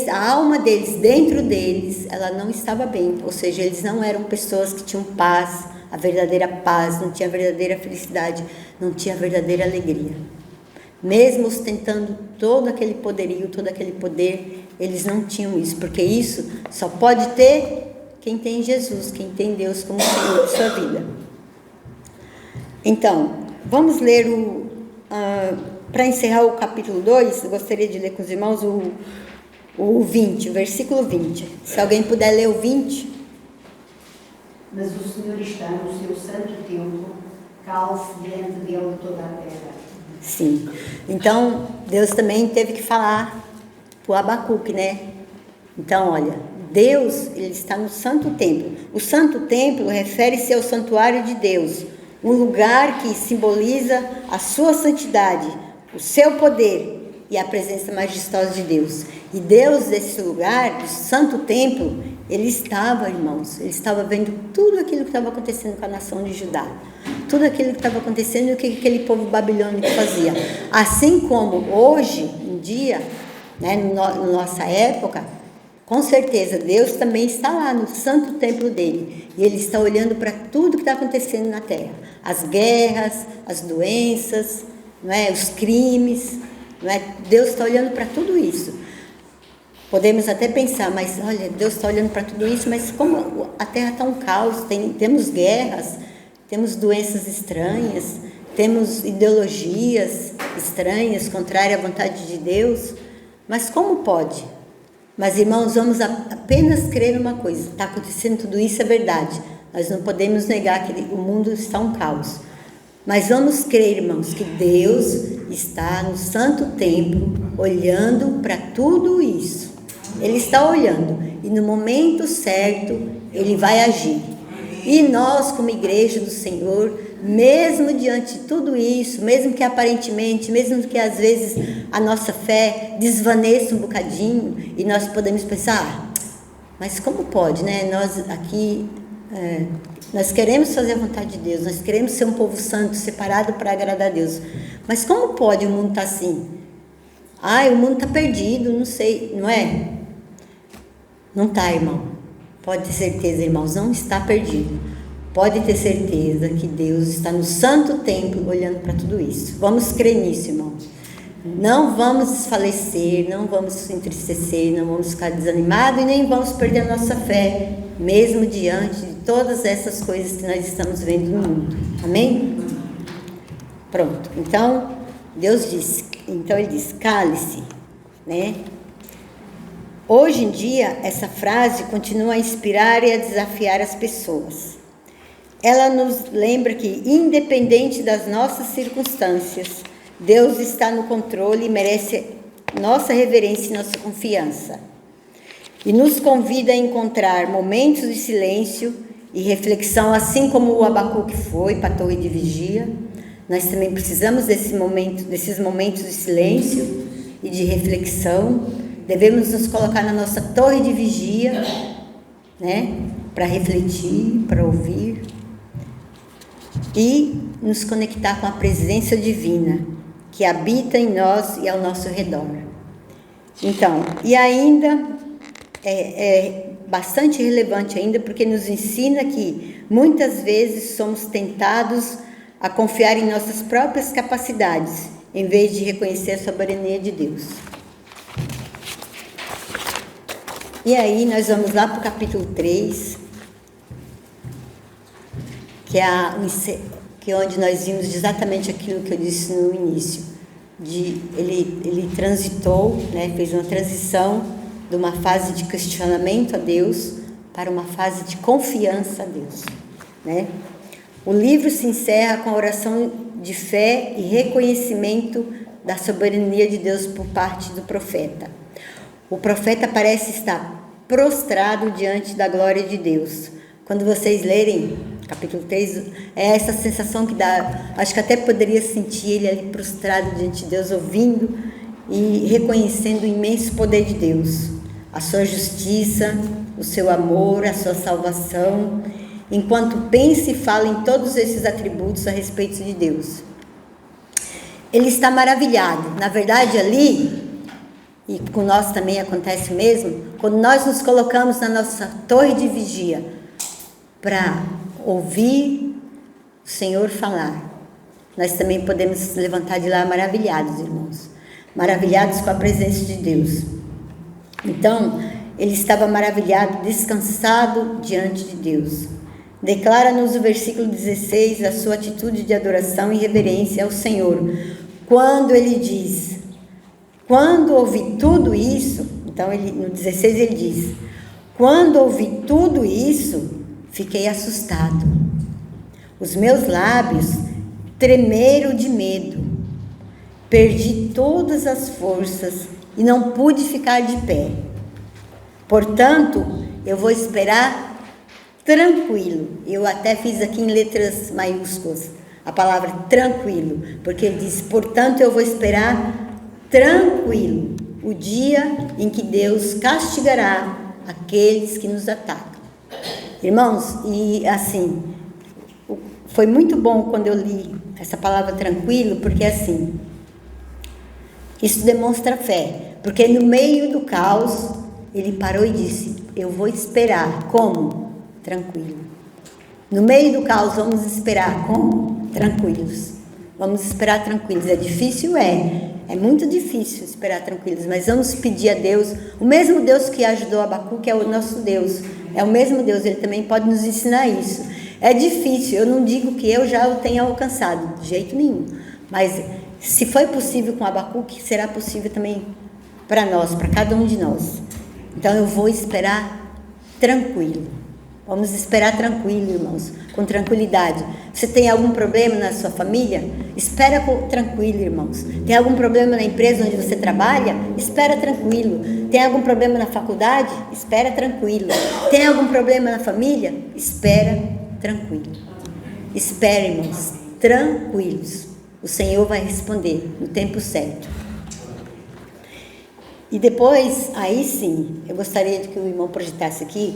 a alma deles, dentro deles, ela não estava bem. Ou seja, eles não eram pessoas que tinham paz, a verdadeira paz, não tinha a verdadeira felicidade, não tinha a verdadeira alegria. Mesmo ostentando todo aquele poderio, todo aquele poder, eles não tinham isso, porque isso só pode ter quem tem Jesus, quem tem Deus como Senhor de sua vida. Então, vamos ler para encerrar o capítulo 2, eu gostaria de ler com os irmãos o 20, o versículo 20. Se alguém puder ler o 20. Mas o Senhor está no seu santo templo, calce diante dele toda a terra. Sim. Então, Deus também teve que falar para o Abacuque, né? Então, olha, Deus, ele está no santo templo. O santo templo refere-se ao santuário de Deus, um lugar que simboliza a sua santidade, o seu poder e a presença majestosa de Deus. E Deus, nesse lugar, do santo templo, ele estava, irmãos, ele estava vendo tudo aquilo que estava acontecendo com a nação de Judá. Tudo aquilo que estava acontecendo e o que aquele povo babilônico fazia. Assim como hoje em dia, né, na nossa época, com certeza Deus também está lá no santo templo dele. E ele está olhando para tudo que está acontecendo na terra. As guerras, as doenças, não é, os crimes. Não é? Deus está olhando para tudo isso. Podemos até pensar, mas olha, Deus está olhando para tudo isso, mas como a terra está um caos, temos guerras, temos doenças estranhas, temos ideologias estranhas, contrárias à vontade de Deus, mas como pode? Mas, irmãos, vamos apenas crer numa coisa, está acontecendo tudo isso, é verdade, nós não podemos negar que o mundo está um caos, mas vamos crer, irmãos, que Deus está no santo templo, olhando para tudo isso, Ele está olhando, e no momento certo, Ele vai agir. E nós, como igreja do Senhor, mesmo diante de tudo isso, mesmo que aparentemente, mesmo que às vezes a nossa fé desvaneça um bocadinho, e nós podemos pensar, mas como pode, né? Nós aqui, nós queremos fazer a vontade de Deus, nós queremos ser um povo santo, separado para agradar a Deus, mas como pode o mundo estar assim? O mundo está perdido, não sei, não é? Não está, irmão. Pode ter certeza, irmãos, não está perdido. Pode ter certeza que Deus está no santo templo olhando para tudo isso. Vamos crer nisso, irmão. Não vamos desfalecer, não vamos entristecer, não vamos ficar desanimados e nem vamos perder a nossa fé, mesmo diante de todas essas coisas que nós estamos vendo no mundo. Amém? Pronto. Então, Deus disse, ele diz, cale-se, né? Hoje em dia, essa frase continua a inspirar e a desafiar as pessoas. Ela nos lembra que, independente das nossas circunstâncias, Deus está no controle e merece nossa reverência e nossa confiança. E nos convida a encontrar momentos de silêncio e reflexão, assim como o Abacuque foi para a torre de vigia. Nós também precisamos desses momentos de silêncio e de reflexão. Devemos nos colocar na nossa torre de vigia, né, para refletir, para ouvir e nos conectar com a presença divina que habita em nós e ao nosso redor. Então, e ainda é bastante relevante ainda, porque nos ensina que muitas vezes somos tentados a confiar em nossas próprias capacidades, em vez de reconhecer a soberania de Deus. E aí nós vamos lá para o capítulo 3, que é onde nós vimos exatamente aquilo que eu disse no início. Ele transitou, né, fez uma transição de uma fase de questionamento a Deus para uma fase de confiança a Deus, né? O livro se encerra com a oração de fé e reconhecimento da soberania de Deus por parte do profeta. O profeta parece estar prostrado diante da glória de Deus. Quando vocês lerem capítulo 3, é essa sensação que dá. Acho que até poderia sentir ele ali prostrado diante de Deus, ouvindo e reconhecendo o imenso poder de Deus, a sua justiça, o seu amor, a sua salvação, enquanto pensa e fala em todos esses atributos a respeito de Deus. Ele está maravilhado. Na verdade, ali, e com nós também acontece o mesmo, quando nós nos colocamos na nossa torre de vigia para ouvir o Senhor falar, nós também podemos levantar de lá maravilhados, irmãos, maravilhados com a presença de Deus. Então, ele estava maravilhado, descansado diante de Deus. Declara-nos o versículo 16 a sua atitude de adoração e reverência ao Senhor, quando ele diz: quando ouvi tudo isso, então no 16 ele diz: quando ouvi tudo isso, fiquei assustado. Os meus lábios tremeram de medo. Perdi todas as forças e não pude ficar de pé. Portanto, eu vou esperar tranquilo. Eu até fiz aqui em letras maiúsculas a palavra tranquilo, porque ele diz: portanto, eu vou esperar tranquilo o dia em que Deus castigará aqueles que nos atacam. Irmãos, e assim, foi muito bom quando eu li essa palavra tranquilo, porque assim, isso demonstra fé, porque no meio do caos, ele parou e disse: eu vou esperar. Como? Tranquilo. No meio do caos, vamos esperar como? Tranquilos. Vamos esperar tranquilos. É difícil? É muito difícil esperar tranquilos, mas vamos pedir a Deus, o mesmo Deus que ajudou Abacuque é o nosso Deus, é o mesmo Deus, ele também pode nos ensinar isso. É difícil, eu não digo que eu já o tenha alcançado, de jeito nenhum, mas se foi possível com Abacuque, será possível também para nós, para cada um de nós. Então eu vou esperar tranquilo. Vamos esperar tranquilo, irmãos, com tranquilidade. Você tem algum problema na sua família? Espera tranquilo, irmãos. Tem algum problema na empresa onde você trabalha? Espera tranquilo. Tem algum problema na faculdade? Espera tranquilo. Tem algum problema na família? Espera tranquilo. Espera, irmãos, tranquilos. O Senhor vai responder no tempo certo. E depois, aí sim, eu gostaria que o irmão projetasse aqui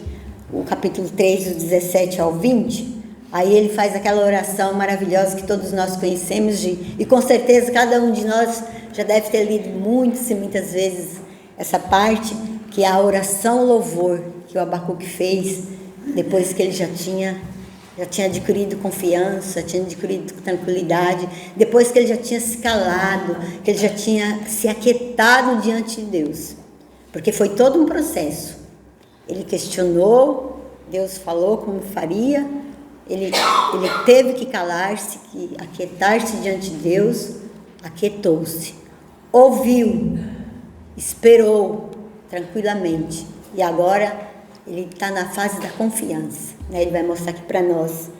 o capítulo 3, do 17 ao 20, Aí ele faz aquela oração maravilhosa que todos nós conhecemos, e com certeza cada um de nós já deve ter lido muitas e muitas vezes essa parte, que é a oração louvor que o Abacuque fez depois que ele já tinha adquirido confiança, tinha adquirido tranquilidade, depois que ele já tinha se calado, que ele já tinha se aquietado diante de Deus, porque foi todo um processo. Ele questionou, Deus falou como faria, ele teve que calar-se, que aquietar-se diante de Deus, aquietou-se, ouviu, esperou tranquilamente, e agora ele está na fase da confiança, né? Ele vai mostrar aqui para nós,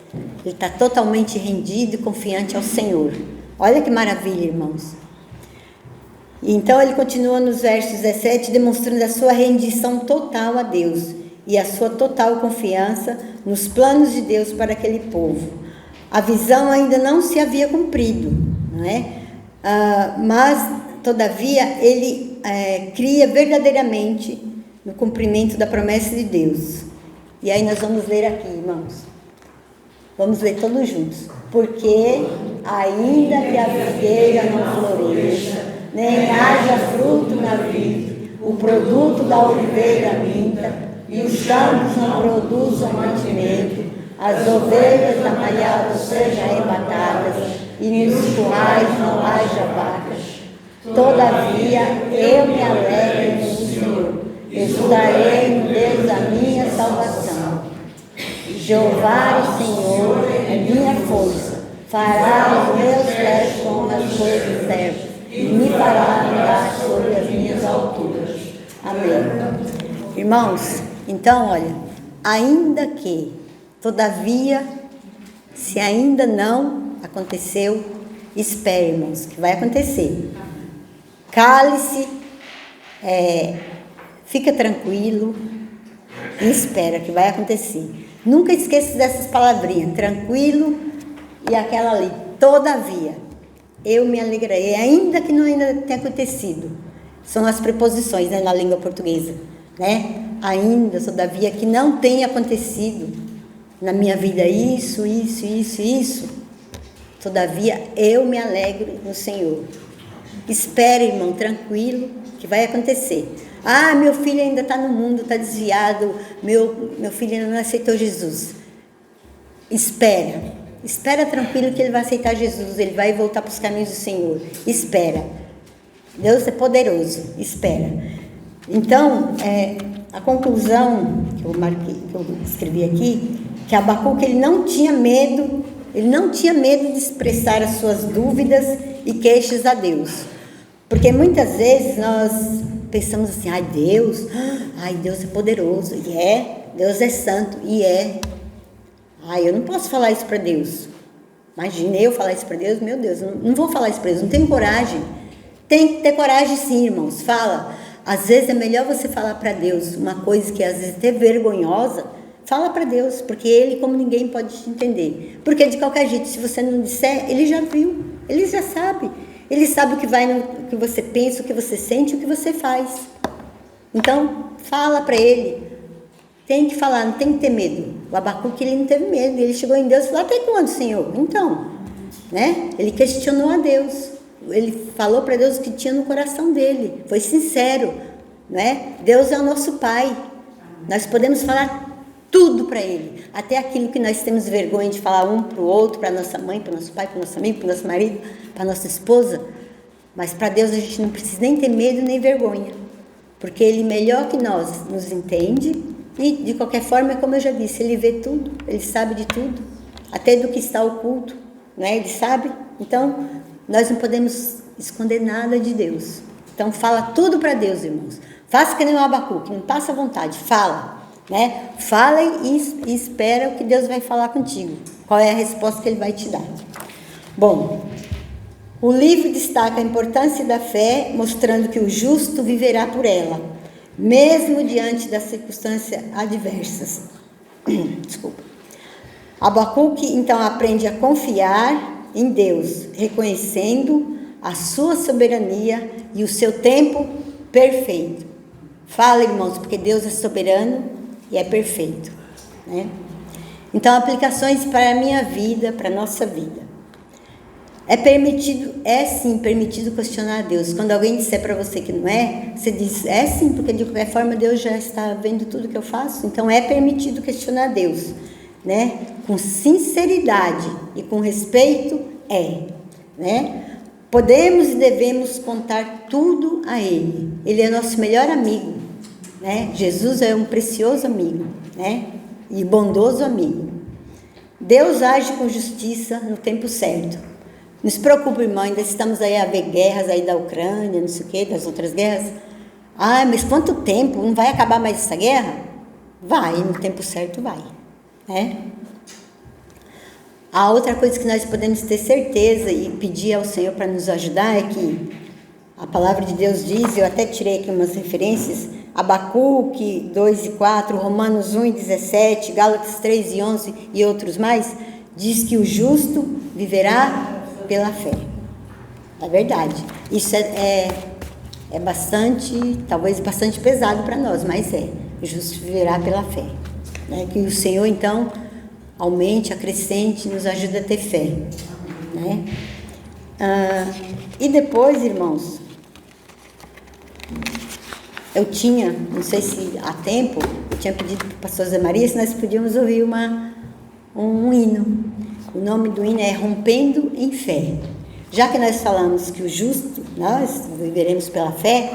ele está totalmente rendido e confiante ao Senhor. Olha que maravilha, irmãos. E então ele continua nos versos 17, demonstrando a sua rendição total a Deus e a sua total confiança nos planos de Deus para aquele povo. A visão ainda não se havia cumprido, não é? Mas, todavia, ele cria verdadeiramente no cumprimento da promessa de Deus. E aí nós vamos ler aqui, irmãos. Vamos ler todos juntos. Porque, ainda que a figueira não floresça, nem haja fruto na vide, o produto da oliveira minta, e os campos não produzam mantimento, as ovelhas da malhada sejam arrebatadas, e nos currais não haja vacas. Todavia, eu me alegro no Senhor, exultarei no Deus da minha salvação. Jeová, o Senhor, é minha força, fará os meus pés como as coisas certas, e me fará andar sobre as minhas alturas. Amém. Irmãos, então, olha, ainda que, todavia, se ainda não aconteceu, espere, irmãos, que vai acontecer. Cale-se, fica tranquilo e espera que vai acontecer. Nunca esqueça dessas palavrinhas, tranquilo e aquela ali, todavia, eu me alegrarei, ainda que não ainda tenha acontecido. São as preposições, né, na língua portuguesa, né? Ainda, todavia, que não tenha acontecido na minha vida isso. Todavia, eu me alegro no Senhor. Espere, irmão, tranquilo, que vai acontecer. Ah, meu filho ainda está no mundo, está desviado, meu filho ainda não aceitou Jesus. Espera tranquilo que ele vai aceitar Jesus, ele vai voltar para os caminhos do Senhor. Espera. Deus é poderoso, espera. Então, a conclusão que eu escrevi aqui, que Abacuque ele não tinha medo de expressar as suas dúvidas e queixas a Deus. Porque muitas vezes nós pensamos assim, Deus é poderoso, e Deus é santo, e eu não posso falar isso para Deus. Imagina eu falar isso para Deus, meu Deus, não vou falar isso para Deus, não tenho coragem. Tem que ter coragem sim, irmãos, fala. Às vezes é melhor você falar para Deus uma coisa que às vezes é até vergonhosa, fala para Deus, porque Ele, como ninguém, pode te entender. Porque de qualquer jeito, se você não disser, Ele já viu, Ele já sabe. Ele sabe o que você pensa, o que você sente, o que você faz. Então, fala para Ele. Tem que falar, não tem que ter medo. O Abacuque, ele não teve medo, ele chegou em Deus e falou, até quando, Senhor? Então, né? Ele questionou a Deus. Ele falou para Deus o que tinha no coração dele. Foi sincero, né? Deus é o nosso Pai. Nós podemos falar tudo para Ele. Até aquilo que nós temos vergonha de falar um para o outro, para nossa mãe, para nosso pai, para nosso amigo, para nosso marido, para nossa esposa. Mas para Deus a gente não precisa nem ter medo nem vergonha. Porque Ele melhor que nós nos entende. E de qualquer forma, como eu já disse, Ele vê tudo. Ele sabe de tudo. Até do que está oculto, né? Ele sabe. Então, nós não podemos esconder nada de Deus. Então, fala tudo para Deus, irmãos. Faça que nem o Abacuque, não passa vontade, fala, né? Fala e espera o que Deus vai falar contigo. Qual é a resposta que Ele vai te dar. Bom, o livro destaca a importância da fé, mostrando que o justo viverá por ela, mesmo diante das circunstâncias adversas. Desculpa. Abacuque, então, aprende a confiar em Deus, reconhecendo a sua soberania e o seu tempo perfeito. Fala, irmãos, porque Deus é soberano e é perfeito, né? Então, aplicações para a minha vida, para a nossa vida. É sim permitido questionar a Deus. Quando alguém disser para você que não é, você diz, é sim, porque de qualquer forma Deus já está vendo tudo que eu faço. Então, é permitido questionar a Deus, né? Com sinceridade e com respeito, né? Podemos e devemos contar tudo a Ele. Ele é nosso melhor amigo, né? Jesus é um precioso amigo, né? E bondoso amigo. Deus age com justiça no tempo certo. Não se preocupe, irmão, ainda estamos aí a ver guerras aí da Ucrânia, não sei o quê, das outras guerras. Ah, mas quanto tempo? Não vai acabar mais essa guerra? Vai, no tempo certo vai, né? A outra coisa que nós podemos ter certeza e pedir ao Senhor para nos ajudar é que a palavra de Deus diz, eu até tirei aqui umas referências, Abacuque 2:4, Romanos 1:17, Gálatas 3:11 e outros mais, diz que o justo viverá pela fé. É verdade. Isso é bastante, talvez bastante pesado para nós, mas o justo viverá pela fé. Né? Que o Senhor, então, aumente, acrescente, nos ajude a ter fé. Né? E depois, irmãos, eu tinha, não sei se há tempo, eu tinha pedido para o pastor Zé Maria se nós podíamos ouvir um hino. O nome do hino é Rompendo em Fé. Já que nós falamos que o justo, nós viveremos pela fé,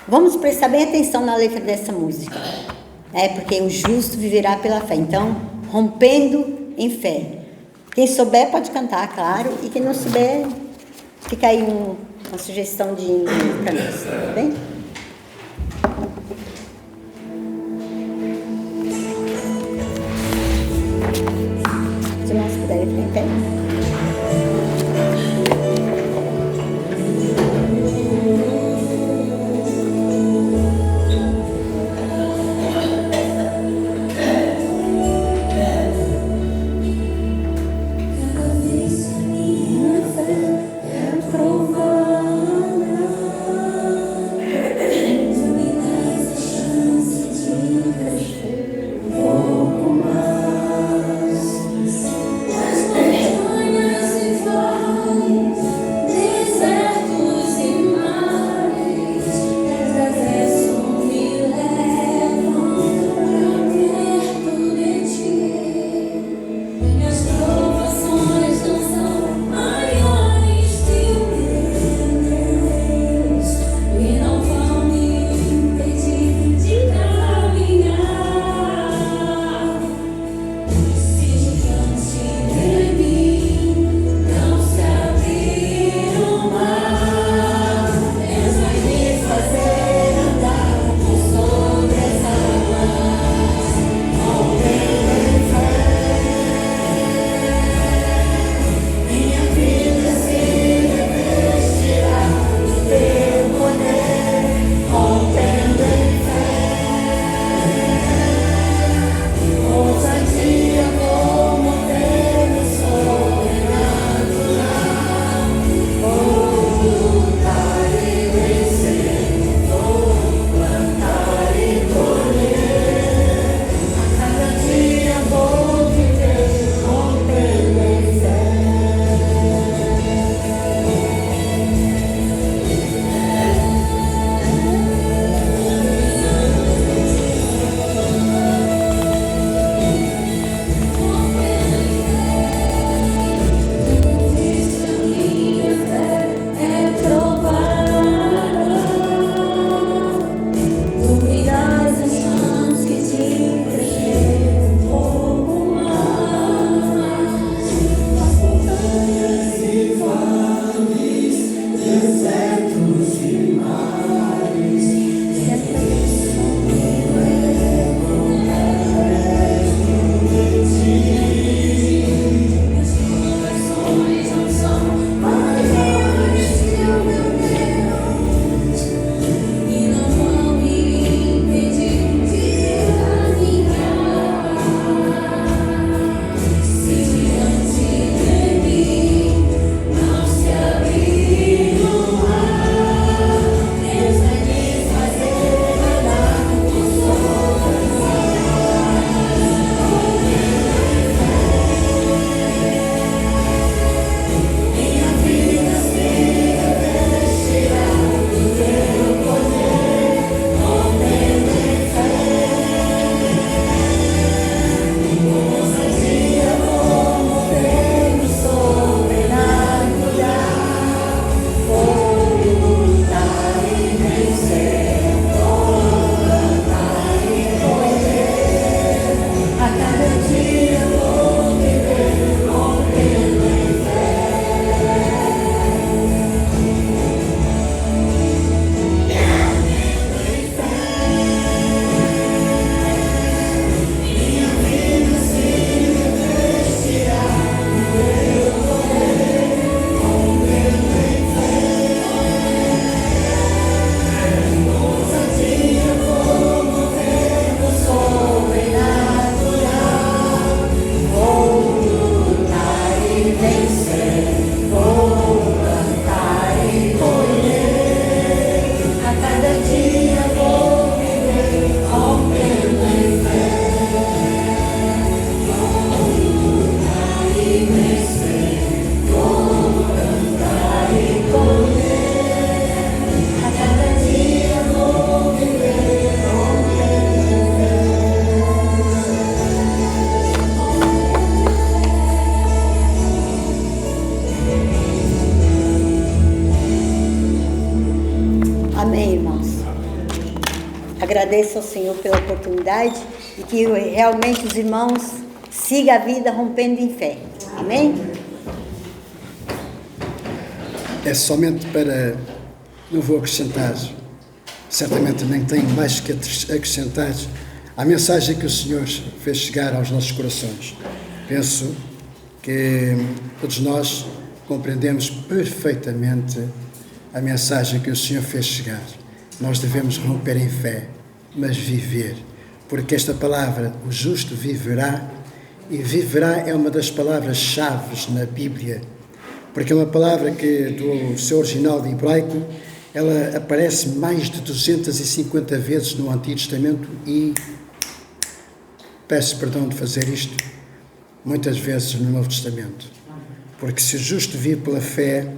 vamos prestar bem atenção na letra dessa música. Porque o justo viverá pela fé. Então, Rompendo em Fé. Quem souber pode cantar, claro, e quem não souber, fica aí uma sugestão de hino para nós, tá bem? Se nós puderem ficar em pé. Agradeço ao Senhor pela oportunidade e que realmente os irmãos sigam a vida rompendo em fé. Amém? É somente para... Não vou acrescentar, certamente nem tenho mais que acrescentar à mensagem que o Senhor fez chegar aos nossos corações. Penso que todos nós compreendemos perfeitamente a mensagem que o Senhor fez chegar. Nós devemos romper em fé, mas viver, porque esta palavra, o justo viverá, e viverá é uma das palavras-chave na Bíblia, porque é uma palavra que, do seu original de hebraico, ela aparece mais de 250 vezes no Antigo Testamento e, peço perdão de fazer isto, muitas vezes no Novo Testamento. Porque se o justo vive pela fé,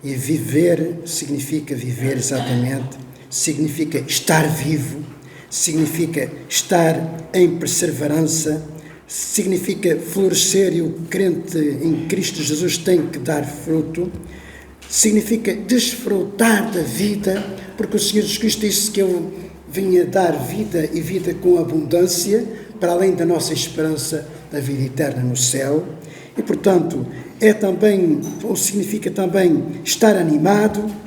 e viver significa viver exatamente, significa estar vivo, significa estar em perseverança, significa florescer, e o crente em Cristo Jesus tem que dar fruto, significa desfrutar da vida, porque o Senhor Jesus Cristo disse que Ele vinha dar vida e vida com abundância, para além da nossa esperança da vida eterna no céu, e portanto é também, ou significa também estar animado,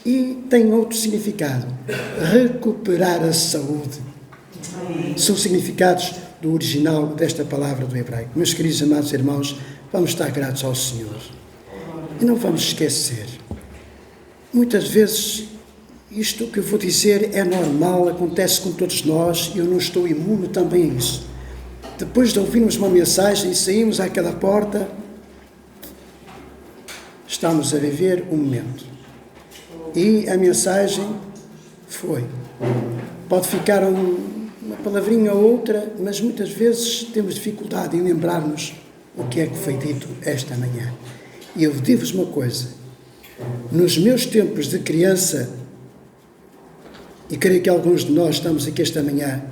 e tem outro significado, recuperar a saúde. São significados do original desta palavra do hebraico. Meus queridos amados irmãos, vamos estar gratos ao Senhor. E não vamos esquecer, muitas vezes, isto que eu vou dizer é normal, acontece com todos nós, e eu não estou imune também a isso. Depois de ouvirmos uma mensagem e saímos àquela porta, estamos a viver um momento. E a mensagem foi. Pode ficar uma palavrinha ou outra, mas muitas vezes temos dificuldade em lembrar-nos o que é que foi dito esta manhã. E eu digo-vos uma coisa, nos meus tempos de criança, e creio que alguns de nós estamos aqui esta manhã,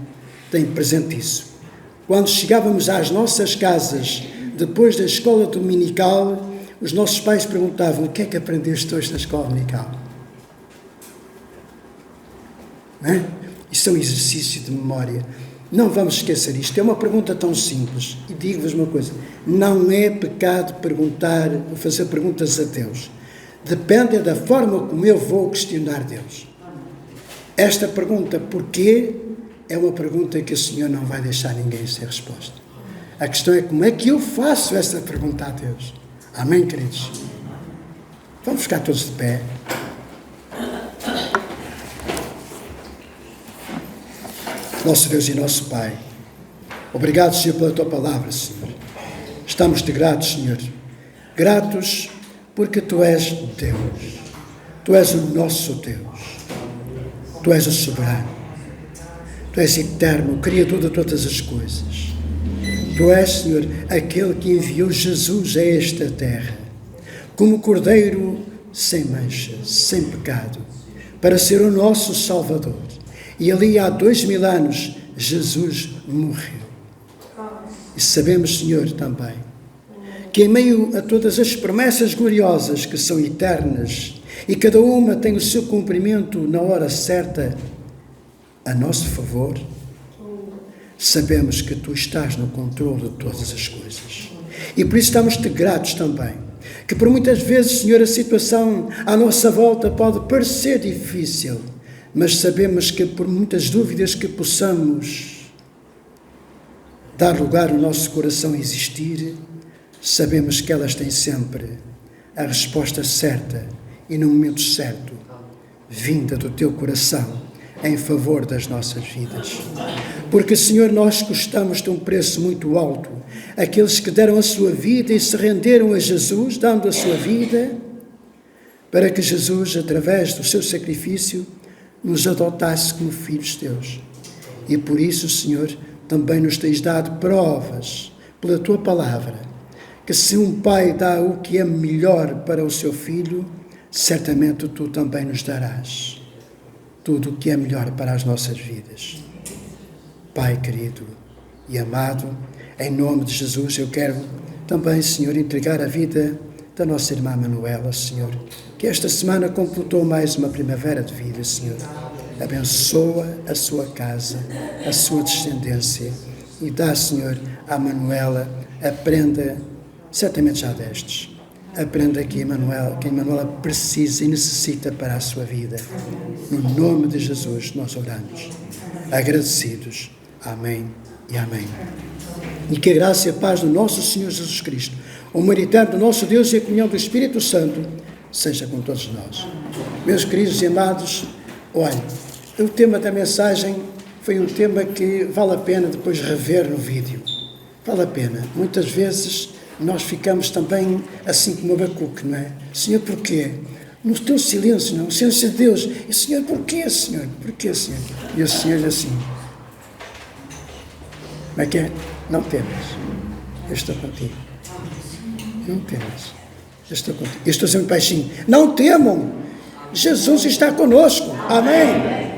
têm presente isso. Quando chegávamos às nossas casas, depois da escola dominical, os nossos pais perguntavam: o que é que aprendeste hoje na escola dominical? Não é? Isso é um exercício de memória. Não vamos esquecer isto. É uma pergunta tão simples. E digo-vos uma coisa: não é pecado perguntar, fazer perguntas a Deus. Depende da forma como eu vou questionar Deus. Esta pergunta, porquê, é uma pergunta que o Senhor não vai deixar ninguém sem resposta. A questão é como é que eu faço essa pergunta a Deus. Amém, queridos? Vamos ficar todos de pé. Nosso Deus e nosso Pai, obrigado, Senhor, pela Tua palavra, Senhor. Estamos-te gratos, Senhor. Gratos porque Tu és Deus. Tu és o nosso Deus. Tu és o soberano. Tu és eterno, o Criador de todas as coisas. Tu és, Senhor, aquele que enviou Jesus a esta terra, como Cordeiro sem mancha, sem pecado, para ser o nosso Salvador. E ali há 2000 anos, Jesus morreu. E sabemos, Senhor, também, que em meio a todas as promessas gloriosas que são eternas, e cada uma tem o seu cumprimento na hora certa, a nosso favor, sabemos que Tu estás no controle de todas as coisas. E por isso estamos-te gratos também, que por muitas vezes, Senhor, a situação à nossa volta pode parecer difícil, mas sabemos que por muitas dúvidas que possamos dar lugar ao nosso coração a existir, sabemos que elas têm sempre a resposta certa e no momento certo, vinda do Teu coração, em favor das nossas vidas. Porque, Senhor, nós custamos-te um preço muito alto. Aqueles que deram a sua vida e se renderam a Jesus, dando a sua vida, para que Jesus, através do seu sacrifício, nos adotasse como filhos teus. E por isso, Senhor, também nos tens dado provas, pela Tua palavra, que se um pai dá o que é melhor para o seu filho, certamente Tu também nos darás tudo o que é melhor para as nossas vidas. Pai querido e amado, em nome de Jesus, eu quero também, Senhor, entregar a vida da nossa irmã Manuela, Senhor, que esta semana completou mais uma primavera de vida, Senhor. Abençoa a sua casa, a sua descendência e dá, Senhor, à Manuela, aprenda, certamente já destes, aprenda que a Manuela precisa e necessita para a sua vida. No nome de Jesus nós oramos, agradecidos. Amém e amém. E que a graça e a paz do nosso Senhor Jesus Cristo, o amor eterno do nosso Deus e a comunhão do Espírito Santo seja com todos nós. Meus queridos e amados, olha, o tema da mensagem foi um tema que vale a pena depois rever no vídeo. Vale a pena. Muitas vezes nós ficamos também assim como Abacuque, não é? Senhor, porquê? No teu silêncio, não? O silêncio de Deus. E Senhor, porquê, Senhor? Porquê, Senhor? E o Senhor assim. Como é que é? Não temas. Eu estou contigo. Não temas. Eu estou contigo. Eu estou sempre baixinho. Não temam. Jesus está conosco. Amém.